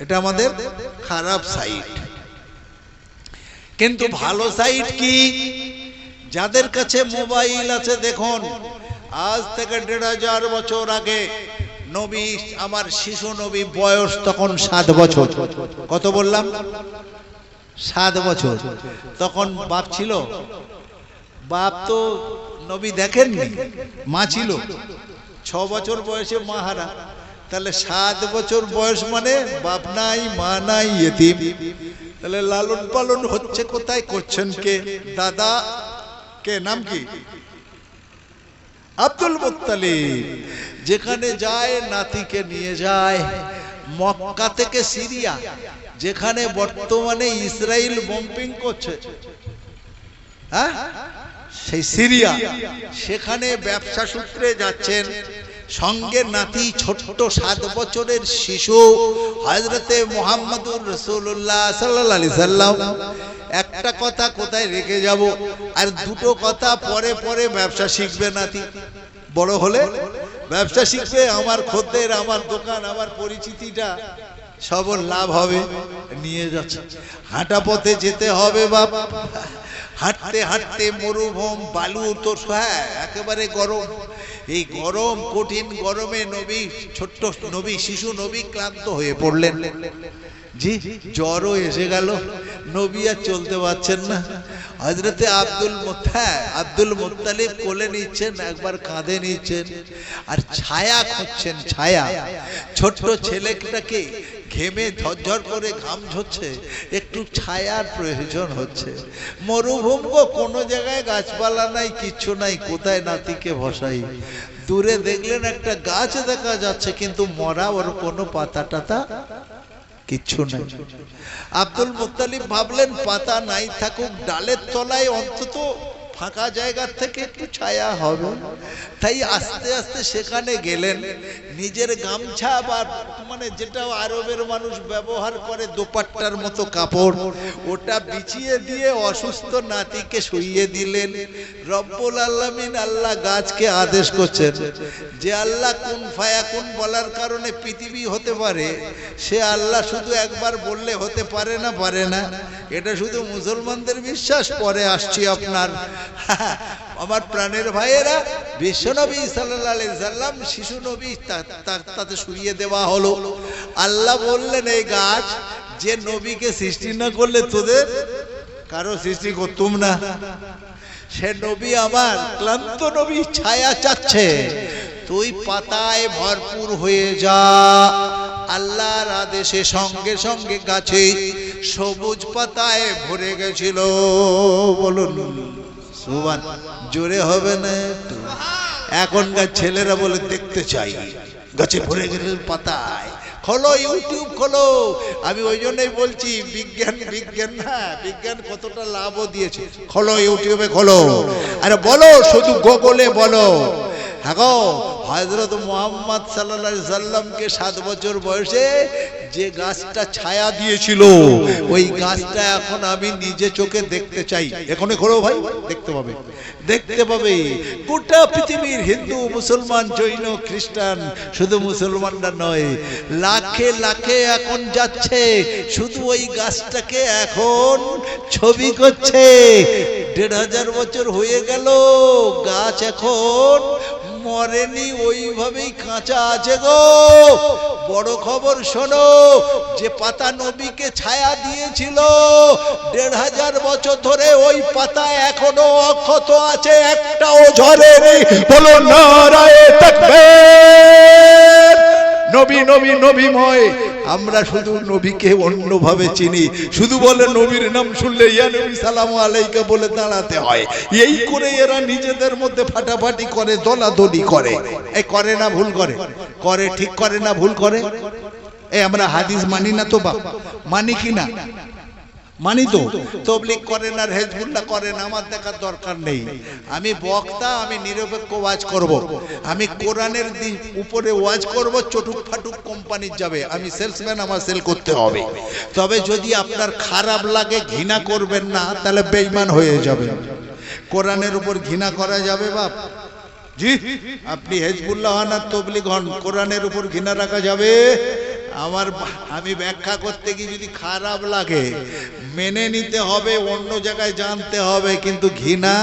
এটা আমাদের খারাপ সাইড। কিন্তু ভালো সাইড কি? যাদের কাছে মোবাইল আছে, দেখুন আজ থেকে 1500 বছর আগে নবী, আমার শিশু নবী বয়স তখন 7 বছর। কত বললাম? 7 বছর। তখন বাপ ছিল? বাপ তো নবী দেখেননি, মা ছিল। 6 বছর বয়সে মা হারা। তাহলে 7 বছর বয়স মানে বাপ নাই, মা নাই, ইতিম। তাহলে লালন পালন হচ্ছে কোথায়? করছেন কে? দাদা কে? নাম কি? Abdul Muttalib. যেখানে যায় নাতিকে নিয়ে যায়। মক্কা থেকে সিরিয়া, যেখানে বর্তমানে ইসরায়েল বম্পিং করছে, হ্যাঁ সেই সিরিয়া, সেখানে ব্যবসা সূত্রে যাচ্ছেন। সঙ্গে নাতি, ছোট্ট 7 বছরের শিশু হযরতে মুহাম্মদুর রাসূলুল্লাহ সাল্লাল্লাহু আলাইহি সাল্লাম। একটা কথা কোথায় রেখে যাব, আর দুটো কথা পরে পরে ব্যবসা শিখবে নাতি, বড় হলে ব্যবসা শিখবে। আমার খদ্দের, আমার দোকান, আমার পরিচিতিটা সব লাভ হবে। নিয়ে যাচ্ছে, হাঁটা পথে যেতে হবে বাপ, হাঁটতে হাঁটতে মরুভূম, বালু তো হ্যাঁ একেবারে গরম। এই গরম, কঠিন গরমে নবী, ছোট্ট নবী, শিশু নবী ক্লান্ত হয়ে পড়লেন। জি, জ্বরও এসে গেল, নবী আর চলতে পারছেন না। হযরতে আব্দুল মুত্তালিব কোলে নিচ্ছেন, একবার কাঁধে নিচ্ছেন, আর ছায়া খুঁজছেন। ছায়া, ছোট্ট ছেলেটাকে ঘেমে ঝরঝর করে ঘাম ঝরছে, একটু ছায়ার প্রয়োজন হচ্ছে। মরুভূম, কোনো জায়গায় গাছপালা নাই, কিচ্ছু নাই, কোথায় নাতিকে বসাই? দূরে দেখলেন একটা গাছ দেখা যাচ্ছে, কিন্তু মরা, ওর কোনো পাতা টাতা কিচ্ছু নাই। আব্দুল মুত্তালিব ভাবলেন পাতা নাই থাকুক, ডালের তলায় অন্তত ফাঁকা জায়গার থেকে একটু ছায়া হবে। তাই আস্তে আস্তে সেখানে গেলেন। নিজের গামছা বা মানে যেটা আরবের মানুষ ব্যবহার করে দোপাট্টার মতো কাপড়, ওটা বিছিয়ে দিয়ে অসুস্থ নাতিকে শুইয়ে দিলেন। রব্বুল আলামিন আল্লাহ গাছকে আদেশ করছেন যে আল্লাহ কুন ফায়াকুন বলার কারণে পৃথিবী হতে পারে, সে আল্লাহ শুধু একবার বললে হতে পারে না, পারে না। এটা শুধু মুসলমানদের বিশ্বাস। পরে আসছি আপনার আমার প্রাণের ভাইয়েরা, বিশ্বনবী সাল্লাল্লাহু আলাইহি সাল্লাম শিশু নবী, তাতে শুইয়ে দেওয়া হলো। আল্লাহ বললেন এই গাছ, যে নবীকে সৃষ্টি না করলে তোদের কারো সৃষ্টি করতুম না। সে নবী আমার, ক্লান্ত নবী, ছায়া চাচ্ছে, তুই পাতায় ভরপুর হয়ে যা। আল্লাহর আদেশে সঙ্গে সঙ্গে গাছে সবুজ পাতায় ভরে গেছিল। বলুন সুবহান, জোরে হবে না একটু? এখনকার ছেলেরা বলে দেখতে চাই, গাছে ভরে গেছে পাতায়। খোলো, ইউটিউব খোলো। আমি ওই জন্যই বলছি বিজ্ঞান, বিজ্ঞান না, বিজ্ঞান কতটা লাভও দিয়েছে। খোলো, ইউটিউবে খোলো, আরে বলো, শুধু গুগলে বলো। হ্যাঁ গো, হযরত মুহাম্মদ সাল্লাল্লাহু আলাইহি সাল্লামকে 7 বছর বয়সে যে গাছটা ছায়া দিয়েছিল, ওই গাছটা এখন আমি নিজে চোখে দেখতে চাই। এখনই খোলো ভাই, দেখতে পাবে, দেখতে পাবে। গোটা পৃথিবীর হিন্দু, মুসলমান, জৈন, খ্রিস্টান, শুধু মুসলমানরা নয়, লাখে লাখে এখন যাচ্ছে, শুধু ওই গাছটাকে এখন ছবি করছে। 1500 বছর হয়ে গেল, গাছ এখন মরেনি, ওইভাবেই কাঁচা আছে গো। বড় খবর শোনো, যে পাতা নবীকে ছায়া দিয়েছিল 1500 বছর ধরে, ওই পাতা এখনো অক্ষত আছে, একটাও ঝরেনি। বলো নারায়ে তাকবীর। নবী নবী নবীময়। আমরা শুধু নবীকে অন্যভাবে চিনি, শুধু বলে নবীর নাম শুনলে ইয়া নবী সালামু আলাইকা বলে দাঁড়াতে হয়। এই করে এরা নিজেদের মধ্যে ফাটাফাটি করে, দলাদলি করে। এই করে না ভুল করে? করে, ঠিক করে না ভুল করে? এই আমরা হাদিস মানি না তো বাপ? মানি কি না? মানি তো। তবলিগ করেন আর হেজবুল্লাহ করেন, আমার দেখার দরকার নেই। আমি বক্তা, আমি নিরপেক্ষ ওয়াজ করব। আমি কোরআনের উপরে ওয়াজ করব। চটুক ফাটুক কোম্পানির যাবে, আমি সেলসম্যান, আমার সেল করতে হবে। তবে যদি আপনার খারাপ লাগে, ঘৃণা করবেন না, তাহলে বেঈমান হয়ে যাবে। কোরআনের উপর ঘৃণা করা যাবে বাপ? জি, আপনি হেজবুল্লাহ হন আর তবলিগ হন, কোরআনের উপর ঘৃণা রাখা যাবে? আমি ব্যাখ্যা করতে গিয়ে যদি খারাপ লাগে, মেনে নিতে হবে, অন্য জায়গায় জানতে হবে, কিন্তু ঘৃণা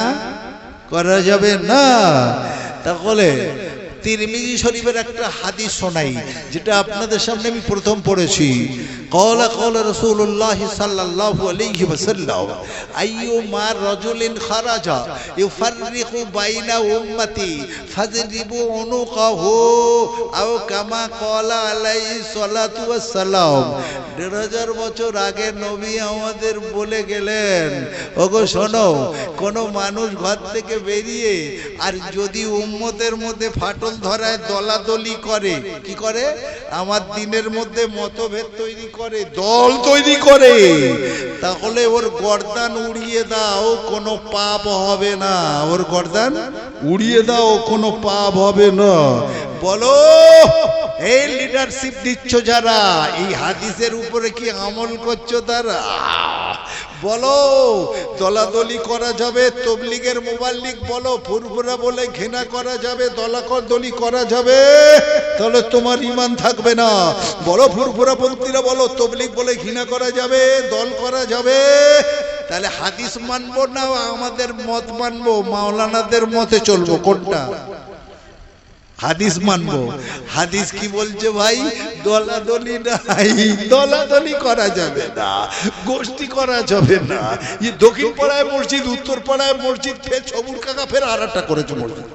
করা যাবে না। তাহলে তিরমিজি শরীফের একটা হাদিস শোনাই, যেটা আপনাদের সামনে আমি প্রথম পড়েছি। قال قال رسول الله صلى الله عليه وسلم أيما رجل خرج يفرق بين أمتي فاضربوا عنقه أو كما قال عليه الصلاة والسلام ১৫০০ বছর আগে নবী আমাদের বলে গেলেন, ওগো শোনো, কোন মানুষ ঘর থেকে বেরিয়ে আর যদি উম্মতের মধ্যে ফাটল ধরায়, দলাদলি করে, কি করে, আমার দিনের মধ্যে মতভেদ তৈরি করে, দল তৈরি করে, তাহলে ওর গর্দান উড়িয়ে দাও, কোনো পাপ হবে না। ওর গর্দান উড়িয়ে দাও, কোনো পাপ হবে না। বলো, এই লিডারশিপ দিচ্ছ যারা, এই হাদিসের উপরে কি আমল করছো তারা? বলো, দলাদলি করা যাবে, তবলিগের মুবাল্লিগ বলো, ফুরফুরা বলে ঘৃণা করা যাবে, দলাদলি করা যাবে, তাহলে তোমার ঈমান থাকবে না। বলো, ফুরফুরা পন্থীরা বলো, তবলিগ বলে ঘৃণা করা যাবে, দল করা যাবে, তাহলে হাদিস মানবো না আমাদের মত মানবো? মাওলানাদের মতে চলবো, কোনটা? হাদিস মানবো। হাদিস কি বলছে ভাই? দলাদলি নাই, দলাদলি করা যাবে না, গোষ্ঠী করা যাবে না। দক্ষিণ পাড়ায় মসজিদ, উত্তর পাড়ায় মসজিদ, ফের সবুর কাকা ফের আর একটা করেছে মসজিদ,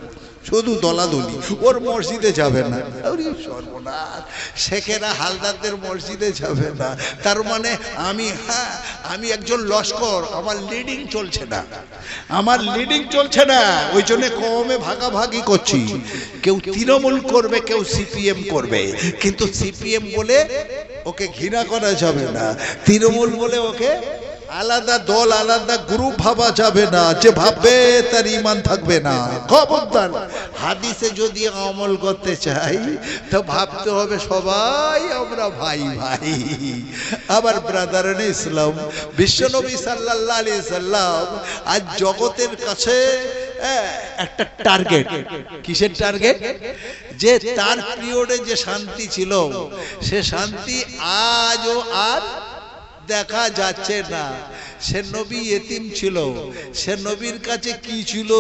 শুধু দলাদলি, ওর মসজিদে যাবে না। সর্বনাশ, শেখেরা হালদারদের মসজিদে যাবে না। তার মানে আমি একজন লস্কর, আমার লিডিং চলছে না, আমার লিডিং চলছে না, ওই জন্য কমে ভাগাভাগি করছি। কেউ তৃণমূল করবে, কেউ সিপিএম করবে, কিন্তু সিপিএম বলে ওকে ঘৃণা করা যাবে না, তৃণমূল বলে ওকে আলাদা দল, আলাদা গ্রুপ ভাবা যাবে না। যে ভাববে তার ঈমান থাকবে না। খবরদার, হাদিসে যদি আমল করতে চাই তো ভাবতে হবে সবাই আমরা ভাই ভাই। আবার ব্রাদারান ইসলাম, বিশ্বনবী সাল্লাল্লাহু আলাইহি সাল্লাম আজ জগতের কাছে একটা টার্গেট। কিসের টার্গেট? যে তার পিরিয়ডে যে শান্তি ছিল, সে শান্তি আজও আর দেখা যাচ্ছে না। সে নবী এতিম ছিল, সে নবীর কাছে কি ছিল?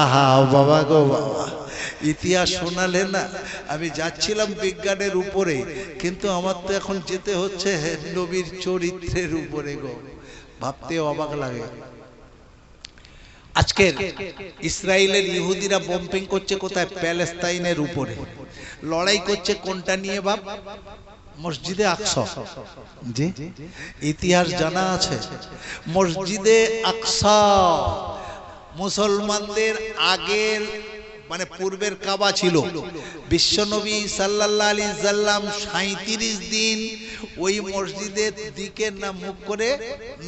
আহা বাবা গো বাবা, ইতিহাস শোনালে না। আমি যাচ্ছিলাম বিজ্ঞানের উপরে, কিন্তু আমার তো এখন যেতে হচ্ছে নবীর চরিত্রের উপরে গো। ভাবতে অবাক লাগে। আজকের ইসরায়েলের ইহুদিরা বম্পিং করছে কোথায়? প্যালেস্তাইনের উপরে। লড়াই করছে কোনটা নিয়ে বাপ? মসজিদে আকসা। জি, ইতিহাস জানা আছে। মসজিদে আকসা মুসলমানদের আগের মানে পূর্বের কাবা ছিল। বিশ্বনবী সাল্লাল্লাহু আলাইহি সাল্লাম 37 দিন ওই মসজিদের দিকে না মুখ করে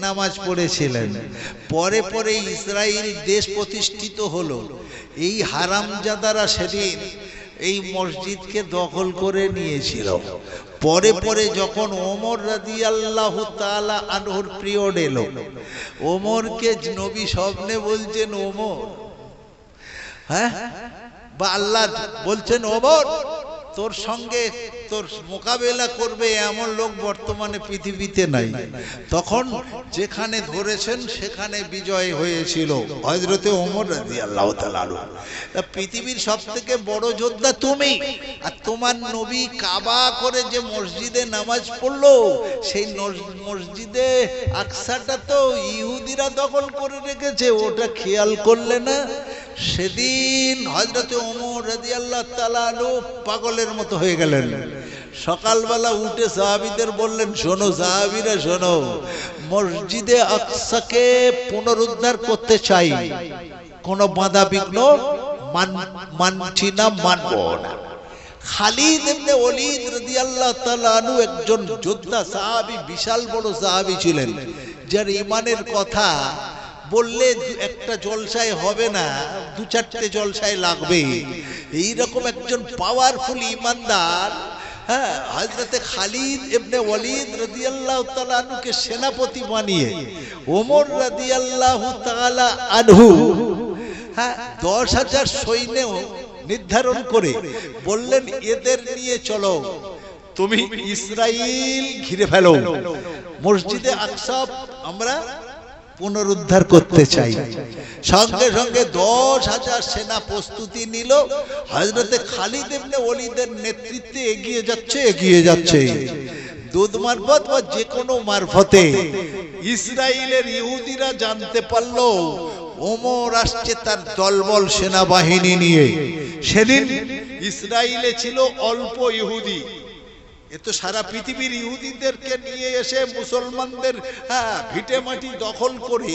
নামাজ পড়েছিলেন। পরে পরে ইসরায়েল দেশ প্রতিষ্ঠিত হলো। এই হারামজাদারা সেদিন এই মসজিদকে দখল করে নিয়েছিল। পরে পরে যখন ওমর রাদিয়াল্লাহু তাআলা আনহুর পিরিয়ড এলো, ওমরকে নবী স্বপ্নে বলছেন, ওমর, হ্যাঁ, বা আল্লাহ বলছেন, ওমর, তোর সঙ্গে তোর মোকাবেলা করবে এমন লোক বর্তমানে পৃথিবীতে নাই। তখন যেখানে ধরেছেন সেখানে বিজয় হয়েছিল হযরতে ওমর রাদিয়াল্লাহু তাআলা। পৃথিবীর সবথেকে বড় যোদ্ধা তুমি, আর তোমার নবী কাবা করে যে মসজিদে নামাজ পড়লো, সেই মসজিদে আকসাটা তো ইহুদিরা দখল করে রেখেছে, ওটা খেয়াল করলে না? সেদিন হযরতে ওমর রাদিয়াল্লাহু তাআলা পাগলের মতো হয়ে গেলেন। সকালবেলা উঠে সাহাবীদের বললেন, শোনো সাহাবীরা শোনো, মসজিদে আকসাকে পুনরুদ্ধার করতে চাই, কোন বাধা বিঘ্ন মানছি না, মানব না। খালিদ ইবনে ওলীদ রাদিয়াল্লাহু তাআলা আনহু একজন যোদ্ধা সাহাবী, বিশাল বড় সাহাবী ছিলেন, যার ঈমানের কথা বললে একটা জলসায় হবে না, 2-4টে জলসায় লাগবে। এইরকম একজন পাওয়ারফুল ঈমানদার, হ্যাঁ, হযরতে খালিদ ইবনে ওলীদ রাদিয়াল্লাহু তাআলা আনহুকে সেনাপতি বানিয়ে ওমর রাদিয়াল্লাহু তাআলা আনহু, হ্যাঁ, 10,000 সৈন্য নির্ধারণ করে বললেন, এদের নিয়ে চলো, তুমি ইসরাইল ঘিরে ফেলো, মসজিদে আকসা আমরা পুনরুদ্ধার করতে চাই। সঙ্গে সঙ্গে 10,000 সেনা প্রস্তুতি নিল। হযরতে খালিদ ইবনে ওলীদের নেতৃত্বে এগিয়ে যাচ্ছে। দুধ মারফত বা যে কোনো মারফতে ইসরায়েলের ইহুদিরা জানতে পারলো ওমর আসছে তার দলবল সেনাবাহিনী নিয়ে। সেদিন ইসরায়েলে ছিল অল্প ইহুদি, এ তো সারা পৃথিবীর ইহুদিদেরকে নিয়ে এসে মুসলমানদের ভিটে মাটি দখল করে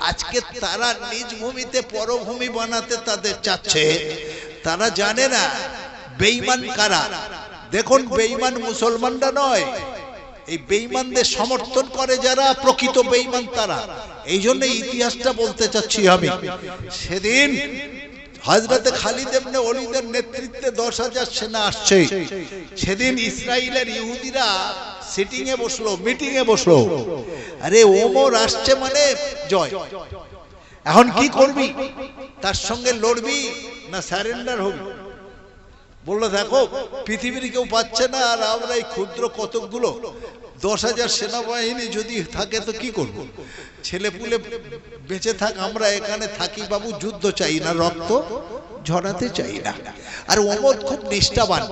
আজকে তারা নিজ ভূমিতে পরভূমি বানাতে তাদের চাচ্ছে। তারা জানে না বেঈমান কারা। দেখুন, বেঈমান মুসলমানরা নয়, এই বেঈমানদের সমর্থন করে যারা প্রকৃত বেঈমান তারা। এই জন্য ইতিহাসটা বলতে চাচ্ছি আমি। সেদিন হযরতে খালিদ ইবনে ওলীদের নেতৃত্বে 10,000 সেনা আসছে। সেদিন ইসরায়েলের ইহুদিরা সিটিং এ বসলো, মিটিং এ বসলো। আরে ওমর আসছে মানে জয়। এখন কি করবি? তার সঙ্গে লড়বি না সারেন্ডার হবি? বললো দেখো, পৃথিবীর কেউ পাচ্ছে না, আর আমরা এই ক্ষুদ্র কতকগুলো 10,000 সেনাবাহিনী যদি থাকে তো কি করব? ছেলে পুলে বেঁচে থাক, আমরা এখানে থাকি বাবু, যুদ্ধ চাই না, রক্ত ঝরাতে চাই না। আর ওমর খুব নিষ্ঠাবান।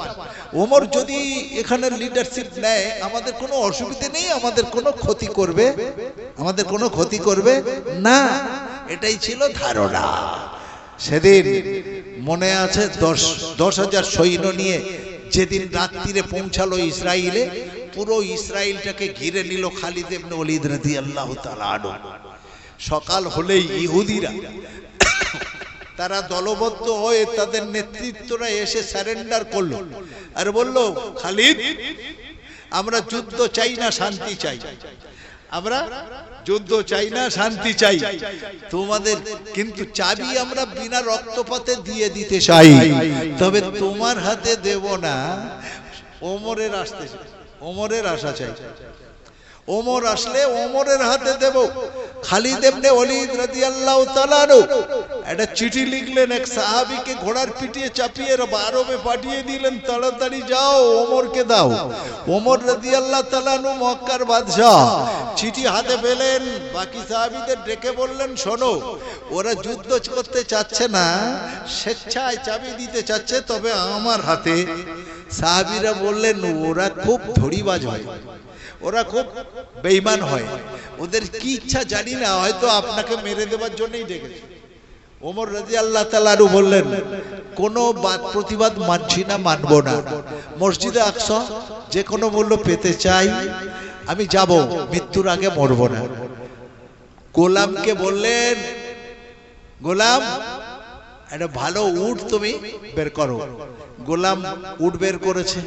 ওমর যদি এখানে লিডারশিপ নেয় আমাদের কোনো অসুবিধা নেই, আমাদের কোনো ক্ষতি করবে, আমাদের কোনো ক্ষতি করবে না, এটাই ছিল ধারণা। সেদিন মনে আছে 10,000 সৈন্য নিয়ে যেদিন রাত্রিরে পৌঁছালো ইসরায়েলে, পুরো ইসরায়েলটাকে ঘিরে নিল খালিদ ইবনে ওলীদ রাদিয়াল্লাহু তাআলা আনহু। সকাল হলেই ইহুদিরা তারা দলবদ্ধ হয়ে তাদের নেতৃত্বরা এসে সারেন্ডার করলো আর বলল, খালিদ, আমরা যুদ্ধ চাই না, শান্তি চাই। আমরা যুদ্ধ চাই না, শান্তি চাই। তোমাদের কিন্তু চাবি আমরা বিনা রক্তপাতে দিয়ে দিতে চাই, তবে তোমার হাতে দেব না। ওমরের আসতেছে, ওমরের আশা চাই। ওমর আসলে ওমরের হাতে দেব। খালিদ ইবনে ওলীদ রাদিয়াল্লাহু তাআলা একটা চিঠি লিখলেন, এক সাহাবীকে ঘোড়ার পিঠে চাপিয়ে আরবে পাঠিয়ে দিলেন, তাড়াতাড়ি যাও ওমরকে দাও। ওমর রাদিয়াল্লাহু তাআলা মক্কার বাদশা চিঠি হাতে পেলেন, বাকি সাহাবীদের ডেকে বললেন, শোনো, ওরা যুদ্ধ করতে চাচ্ছে না, স্বেচ্ছায় চাবি দিতে চাচ্ছে, তবে আমার হাতে। সাহাবীরা বললেন, ওরা খুব ধড়িবাজ হয়, ওরা খুব বেঈমান হয়, ওদের কি ইচ্ছা জানি না, হয়তো আপনাকে মেরে দেওয়ার জন্যই ডেকেছে। ওমর রাদিয়াল্লাহু তাআলা বললেন, কোনো প্রতিবাদ মানছি না, মানব না। মসজিদে আকসা যে কোনো মূল্য পেতে চাই, আমি যাব, মৃত্যুর আগে মরব না। গোলামকে বললেন, গোলাম, একটা ভালো উট তুমি বের করো। গোলাম উট বের করেছে,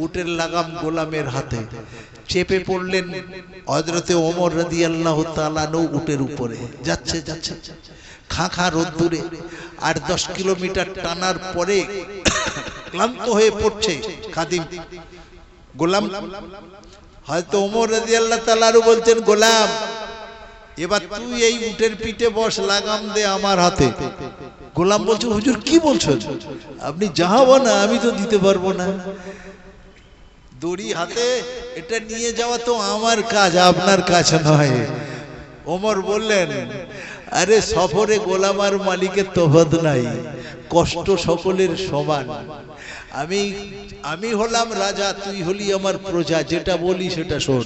উটের লাগাম গোলামের হাতে। চেপে পড়লেন হযরতে ওমর রাদিয়াল্লাহু তাআলা উটের উপরে। যাচ্ছে যাচ্ছে, খাঁ রোদ্দুরে 8-10 কিলোমিটার টানার পরে ক্লান্ত হয়ে পড়ছে খাদিম। গোলাম হয়তো ওমর রাদিয়াল্লাহু তাআলা বলছেন, গোলাম, এবার তুই এই উটের পিঠে বস, লাগাম দে আমার হাতে। গোলাম বলছে, হুজুর কি বলছেন? আপনি যাহাবো না, আমি তো দিতে পারবো না। দড়ি হাতে এটা নিয়ে যাওয়া তো আমার কাজ, আপনার কাজ নয়। ওমর বললেন, আরে সফরে গোলাম আর মালিকের তফাৎ নাই, কষ্ট সকলের সমান। আমি হলাম রাজা, তুই হলি আমার প্রজা, যেটা বলি সেটা শোন।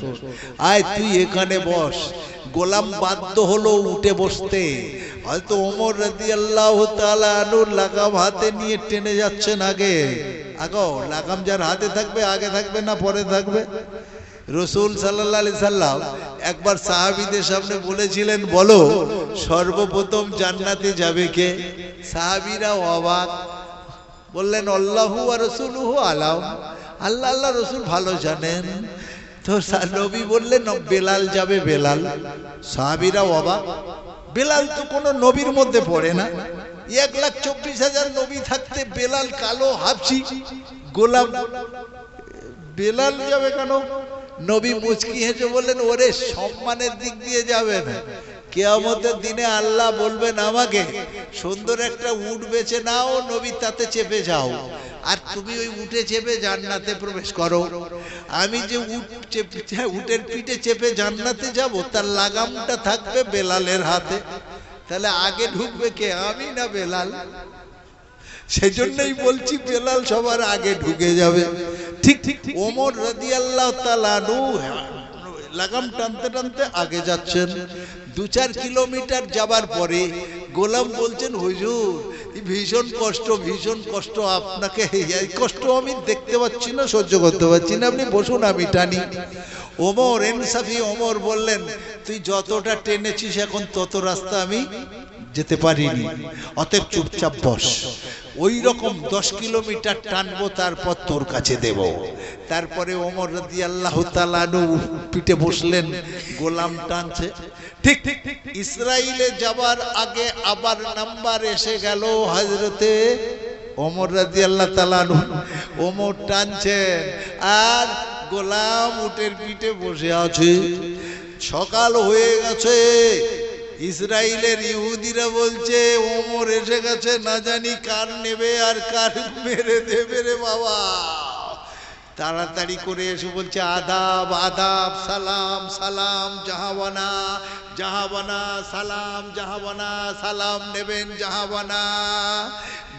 আয় তুই এখানে বস। গোলাম বাধ্য হলো উঠে বসতে। হয়তো ওমর রাদিয়াল্লাহু তাআলা আনহুর লাগাম হাতে নিয়ে টেনে যাচ্ছেন আগে। আগো লাগাম যার হাতে থাকবে আগে থাকবে না পরে থাকবে? রাসূল সাল্লাল্লাহু আলাইহি সাল্লাম একবার সাহাবীদের সামনে বলেছিলেন, বলো সর্বপ্রথম জান্নাতে যাবে কে? সাহাবীরা অবাক, বললেন, আল্লাহু ওয়া রাসূলুহু আলাম, আল্লাহ আল্লাহ রাসূল ভালো জানেন। তো নবী বললেন, বেলাল যাবে, বেলাল। সাহাবীরা অবাক, বেলাল তো কোনো নবীর মধ্যে পড়ে না। 1,24,000 নবী থাকতে বেলাল কালো হাবশি গোলাম, বেলাল যাবে কেন? নবী মুচকি হেসে বললেন, ওরে সম্মানের দিক দিয়ে যাবে না, কিয়ামতের দিনে আল্লাহ বলবেন আমাকে, সুন্দর একটা উট বেচে নাও, নবী তাতে চেপে যাও, আর তুমি ওই উটে চেপে জান্নাতে প্রবেশ করো। আমি যে উটের পিঠে চেপে জান্নাতে যাব, তার লাগামটা থাকবে বেলালের হাতে। তাহলে আগে ঢুকবে কে, আমি না বেলাল? সেজন্যই বলছি বেলাল সবার আগে ঢুকে যাবে। ঠিক ওমর রাদিয়াল্লাহু তাআলা আনহু লাগাম টানতে টানতে আগে যাচ্ছেন। 2-4 কিলোমিটার যাবার পরে গোলাম বলছেন, হুজুর ভীষণ কষ্ট, আপনাকে এই কষ্ট আমি দেখতে পাচ্ছি না, সহ্য করতে পারছি না, আপনি বসুন আমি টানি। ওমর ইনসাফি ওমর বললেন, তুই যতটা টেনেছিস এখন তত রাস্তা আমি যেতে পারিনি, অতএব চুপচাপ বস। ওই রকম 10 কিলোমিটার টানবো, তারপর তোর কাছে দেব। তারপরে ওমর রাদিয়াল্লাহু তাআলা আনহু পিঠে বসলেন, গোলাম টানছে। ঠিক ইসরাইলে যাবার আগে আবার নাম্বার এসে গেল হযরতে ওমর রাদিয়াল্লাহু তাআলা আনহু। ওমর টানছেন আর গোলাম উটের পিঠে বসে আছে। সকাল হয়ে গেছে, ইসরাইলের ইহুদিরা বলছে ওমর এসে গেছে, না জানি কার নেবে আর কার মেরে দেবে রে বাবা। তাড়াতাড়ি করে এসে বলছে, আদাব আদাব, সালাম সালাম জাহাবানা, জাহাবানা সালাম, জাহাবানা সালাম নেবেন জাহাবানা।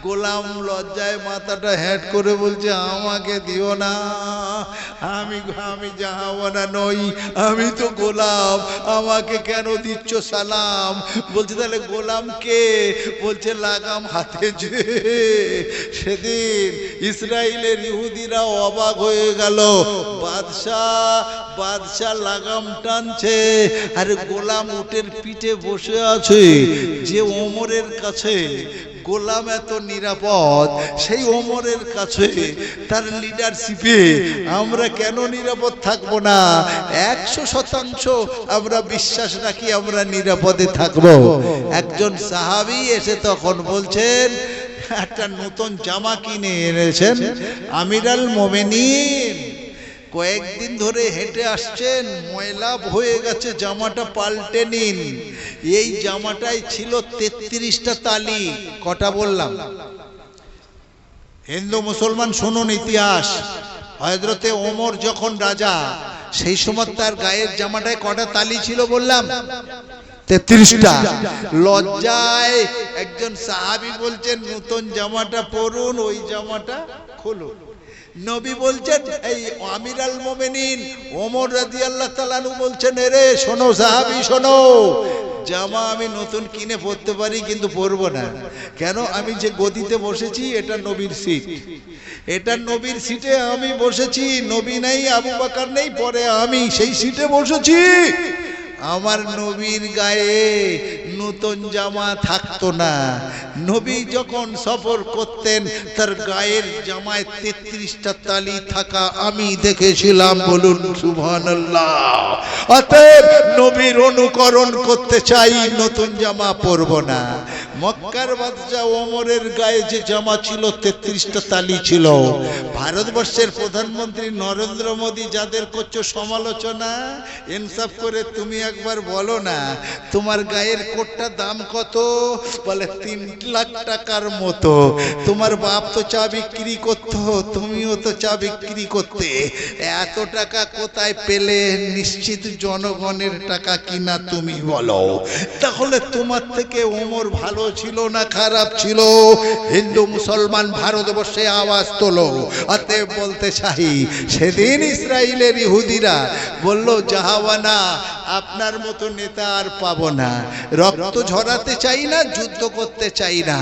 গোলাম লজ্জায় মাথাটা হ্যাট করে বলছে, আমাকে দিও না, আমি জাহাবানা নই, আমি তো গোলাম, আমাকে কেন দিচ্ছ সালাম? বলছে তাহলে গোলাম কে? বলছে লাগাম হাতে যে। সেদিন ইসরাইলের ইহুদিরা অবাক হয়ে গেল, বাদশাহ লাগাম টানছে আর গোলাম উটের পিঠে বসে আছে। যে ওমরের কাছে গোলাম এত নিরাপদ, সেই ওমরের কাছে তার লিডারশিপে আমরা কেন নিরাপদ থাকবো না? 100% আমরা বিশ্বাস রাখি আমরা নিরাপদে থাকবো। একজন সাহাবী এসে তখন বলছেন, একটা নতুন জামা কিনে এনেছেন আমিরাল মোমেনিন, কয়েকদিন ধরে হেঁটে আসছেন, ময়লা হয়ে গেছে, জামাটা পাল্টে নিন। এই জামাটাই ছিল 33টা তালি। কটা বললাম? হিন্দু মুসলমান শুনুন ইতিহাস। হযরতে ওমর যখন রাজা, সেই সময় তার গায়ের জামাটায় কটা তালি ছিল বললাম? 33টা। লজ্জায় একজন সাহাবী বলছেন, নতুন জামাটা পরুন, ওই জামাটা খুলুন। নবী বলছেন, এই আমিরাল মোমেনিন ওমর রাদিয়াল্লাহু তাআলা আনহু বলছেন, এরে শোনো সাহাবী শোনো, জামা আমি নতুন কিনে পরতে পারি কিন্তু পরবো না। কেন? আমি যে গদিতে বসেছি এটা নবীর সিট, এটা নবীর সিটে আমি বসেছি, নবী নেই, আবু বকর নেই, পরে আমি সেই সিটে বসেছি। আমার নবীর গায়ে নতুন জামা থাকতো না। নবী যখন সফর করতেন তার গায়ের জামায় 33টা তালি থাকা আমি দেখেছিলাম। বলুন সুবহানাল্লাহ। অতএব নবীর অনুকরণ করতে চাই, নতুন জামা পরব না। মক্কার বাদশা ওমরের গায়ে যে জামা ছিল 33টা তালি ছিল। ভারতবর্ষের প্রধানমন্ত্রী নরেন্দ্র মোদী যাদের করছো সমালোচনা, ইনসাফ করে তুমি একবার বলো না তোমার গায়ের কোটটার দাম কত? বলে 3 লাখ টাকার মতো। তোমার বাপ তো চা বিক্রি করতো, তুমিও তো চা বিক্রি করতে, এত টাকা কোথায় পেলে? নিশ্চিত জনগণের টাকা কিনা, তুমি বলো। তাহলে তোমার থেকে ওমর ভালো ছিল না খারাপ ছিল? হিন্দু মুসলমান ভারতবর্ষে আওয়াজ তোলো। অতএব বলতে চাই, সেদিন ইসরাইলের ইহুদিরা বলল, জাহাওয়ানা আপনার মতো নেতা আর পাবো না, রক্ত ঝরাতে চাই না, যুদ্ধ করতে চাই না,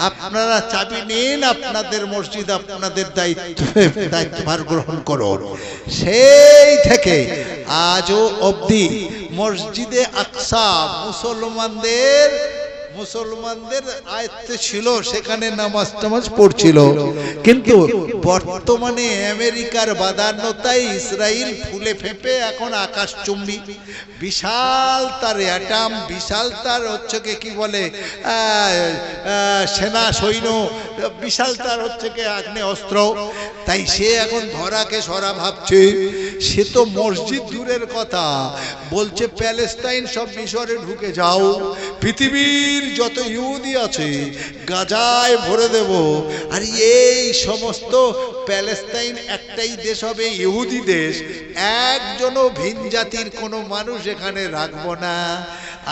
আপনারা চাবি নিন, আপনাদের মসজিদ আপনাদের দায়িত্বভার গ্রহণ করুন। সেই থেকে আজও অবধি মসজিদে আকসা মুসলমানদের আয়ত্তে ছিল, সেখানে নামাজ টামাজ পড়ছিল। কিন্তু বর্তমানে আমেরিকার বাদান্যতায় ইসরাইল ফুলে ফেঁপে এখন আকাশচুম্বী, বিশাল তার অ্যাটাম, বিশাল তার হচ্ছে কি বলে সেনা সৈন্য, বিশাল তার হচ্ছে কি আগ্নেয় অস্ত্র। তাই সে এখন ধরাকে সরা ভাবছে। সে তো মসজিদ দূরের কথা, বলছে প্যালেস্টাইন সব মিশরে ঢুকে যাও, পৃথিবীর যত ইহুদি আছে গাজায় ভরে দেব। আর এই সমস্ত প্যালেস্টাইন একটাই দেশ হবে, ইহুদি দেশ, একজনও ভিন জাতির কোনো মানুষ এখানে রাখবো না।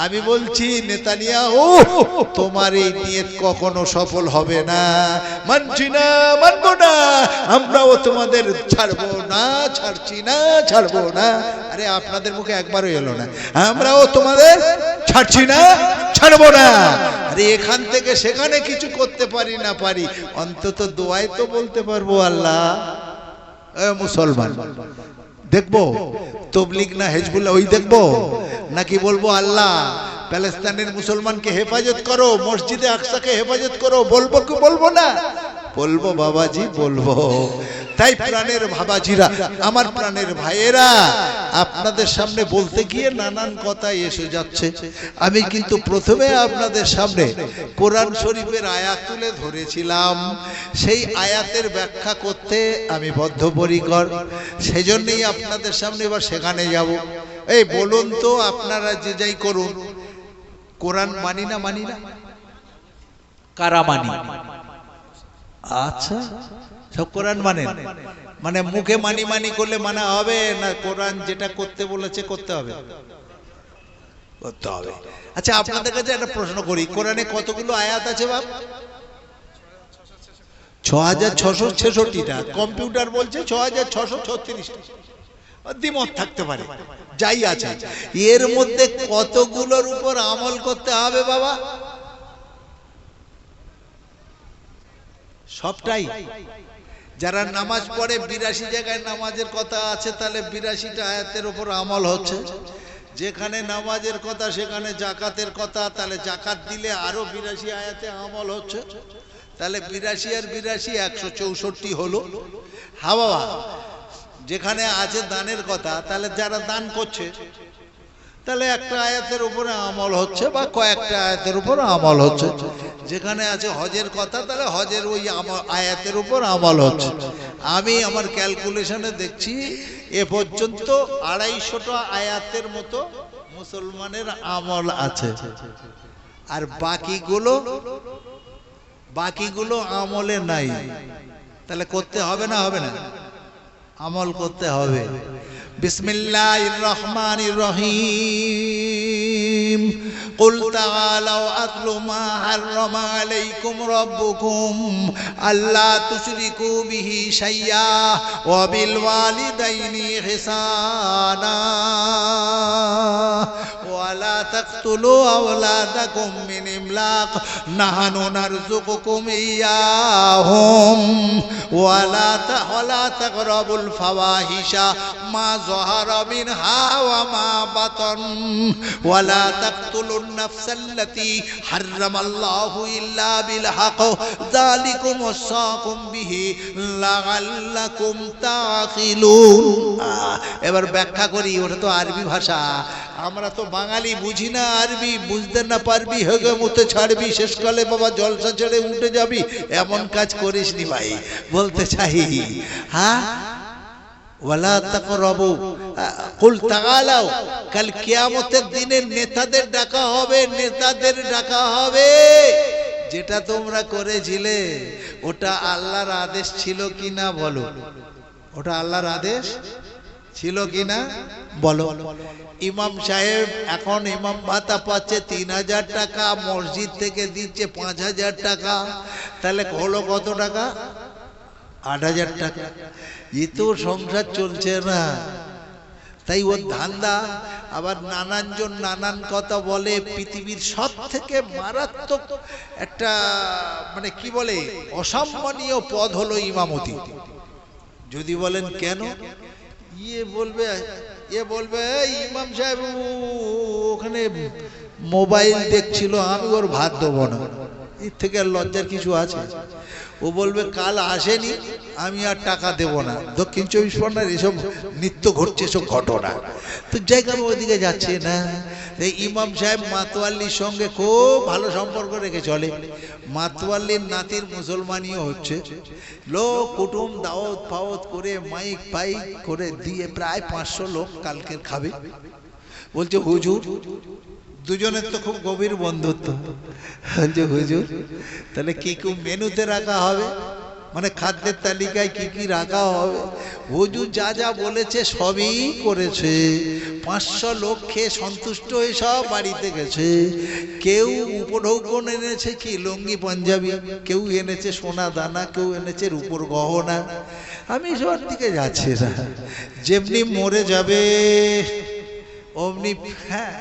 আমি বলছি নেতানিয়াহু, তোমার এই নিয়ত কখনো সফল হবে না। মানছি না, মানবো না, আমরাও তোমাদের ছাড়বো না, ছাড়ছি না, ছাড়বো না। আরে আপনাদের মুখে একবারও এলো না আমরাও তোমাদের ছাড়ছি না, ছাড়বো না। আরে এখান থেকে সেখানে কিছু করতে পারি না পারি, অন্তত দোয়ায় তো বলতে পারবো আল্লাহ। মুসলমান দেখবো তবলিগ না হিজবুল্লাহ ওই দেখবো, নাকি বলবো আল্লাহ প্যালেস্তাইনের মুসলমানকে হেফাজত করো, মসজিদে আকসাকে হেফাজত করো? বলবো কি বলবো না? বলবো বাবাজি, বলবো। তাই প্রাণের বাবাজিরা, আমার প্রাণের ভাইয়েরা, আপনাদের সামনে বলতে গিয়ে নানান কথা এসে যাচ্ছে। আমি কিন্তু প্রথমে আপনাদের সামনে কোরআন শরীফের আয়াত তুলে ধরেছিলাম, সেই আয়াতের ব্যাখ্যা করতে আমি বদ্ধপরিকর। সেজন্যই আপনাদের সামনে এবার সেখানে যাব। এই বলুন তো, আপনারা যে যাই করুন, কোরআন মানি না মানি না? কারা মানি? আচ্ছা, সব কোরআন মানেন? মানে মুখে মানি মানি করলে মানা হবে না? কোরআন যেটা করতে বলেছে করতে হবে, করতে হবে। আচ্ছা, আপনাদের কাছে একটা প্রশ্ন করি, কোরআনে কতগুলো আয়াত আছে বাপ? 6666টা। কম্পিউটার বলছে 6636টা। দ্বিমত থাকতে পারে, যাই আছে। এর মধ্যে কতগুলোর উপর আমল করতে হবে বাবা? সবটাই। যারা নামাজ পড়ে 82 জায়গায় নামাজের কথা আছে, তাহলে 82টা আয়াতের উপর আমল হচ্ছে। যেখানে নামাজের কথা সেখানে জাকাতের কথা, তাহলে জাকাত দিলে আরো 82 আয়াতে আমল হচ্ছে। তাহলে 82 আর 82 164 হলো। হ্যাঁ বাবা, যেখানে আছে দানের কথা, তাহলে যারা দান করছে তাহলে একটা আয়াতের উপরে আমল হচ্ছে বা কয়েকটা আয়াতের উপর আমল হচ্ছে। যেখানে আছে হজের কথা, তাহলে হজের ওই আয়াতের উপর আমল হচ্ছে। আমি আমার ক্যালকুলেশনে দেখছি এ পর্যন্ত 250টা আয়াতের মতো মুসলমানের আমল আছে। আর বাকিগুলো আমলে নাই। তাহলে করতে হবে না হবে না? আমল করতে হবে। বিসমিল্লাহির রহমানির রহিম। কুল তাআলাউ আতলু মা হাররামা আলাইকুম রাব্বুকুম আল্লা তুশরিকু বিহি শাইয়্যা ওয়া বিল ওয়ালিদাইনি ইহসানা ওয়া লা তাকতুলু আওলাদাকুম মিন ইমলাক নাহনু নারযুকুকুম ইয়াহুম ওয়া লা তাকরাবুল ফাওয়াহিশা মা যাহারা মিনহা ওয়া মা বাতান ওয়া লা তাকতুলুন নাফসাল্লাতী হাররামাল্লাহু ইল্লা বিল হক যালিকুম ওয়াসাকুম বিহি লাআল্লাকুম তাআকিলুন। এবার ব্যাখ্যা করি, ওটা তো আরবি ভাষা, আমরা তো বাঙালি বুঝি না আরবি। বুঝতে না পারবি হেগে মুতে ছাড়বি, শেষকালে বাবা জলসা ছেড়ে উঠে যাবি, এমন কাজ করিস নি ভাই। বলতে চাই, হ্যাঁ, ওয়ালা তাকরাবু, কুল তাআলাউ, কাল কিয়ামতের দিনে নেতাদের ডাকা হবে, নেতাদের ডাকা হবে। যেটা তোমরা করেছিলে ওটা আল্লাহর আদেশ ছিল কিনা বলো? ওটা আল্লাহর আদেশ ছিল কিনা বলো? ইমাম সাহেব এখন ইমাম ভাতা পাচ্ছে 3000 টাকা, মসজিদ থেকে দিচ্ছে 5000 টাকা, তাহলে হলো কত টাকা? 8000 টাকা। এ তো সংসার চলছে না। তাই ওর ধান্দা। আবার নানানজন নানান কথা বলে। পৃথিবীর সব থেকে মারাত্মক একটা মানে কি বলে অসম্মানীয় পদ হলো ইমামতি। যদি বলেন কেন, এ বলবে ইমাম সাহেব ওখানে মোবাইল দেখছিল, আমি ওর ভাত দেবো না। এর থেকে আর লজ্জার কিছু আছে? ও বলবে কাল আসেনি, আমি আর টাকা দেব না। দক্ষিণ 24 পরগনার এসব নিত্য ঘটছে, সব ঘটনা। তো জায়গা ওইদিকে যাচ্ছে না। এই ইমাম সাহেব মাতোয়াল্লির সঙ্গে খুব ভালো সম্পর্ক রেখে চলে। মাতোয়াল্লির নাতির মুসলমানিও হচ্ছে। লোক কুটুম দাওয়াত ফাওয়াত করে মাইক পাইক করে দিয়ে প্রায় 500 লোক কালকে খাবে। বলছে হুজুর, দুজনের তো খুব গভীর বন্ধুত্ব। বলছে হুজুর, তাহলে কি মেনুতে রাখা হবে? মানে খাদ্যের তালিকায় কি কি রাখা হবে। হুজুর যা যা বলেছে সবই করেছে। 500 লোক খেয়ে সন্তুষ্ট হয়ে সব বাড়িতে গেছে। কেউ উপঢৌকন এনেছে কি লুঙ্গি পাঞ্জাবি, কেউ এনেছে সোনা দানা, কেউ এনেছে রূপোর গহনা। আমি সবার দিকে যাচ্ছি না, যেমনি মরে যাবে অমনি হ্যাঁ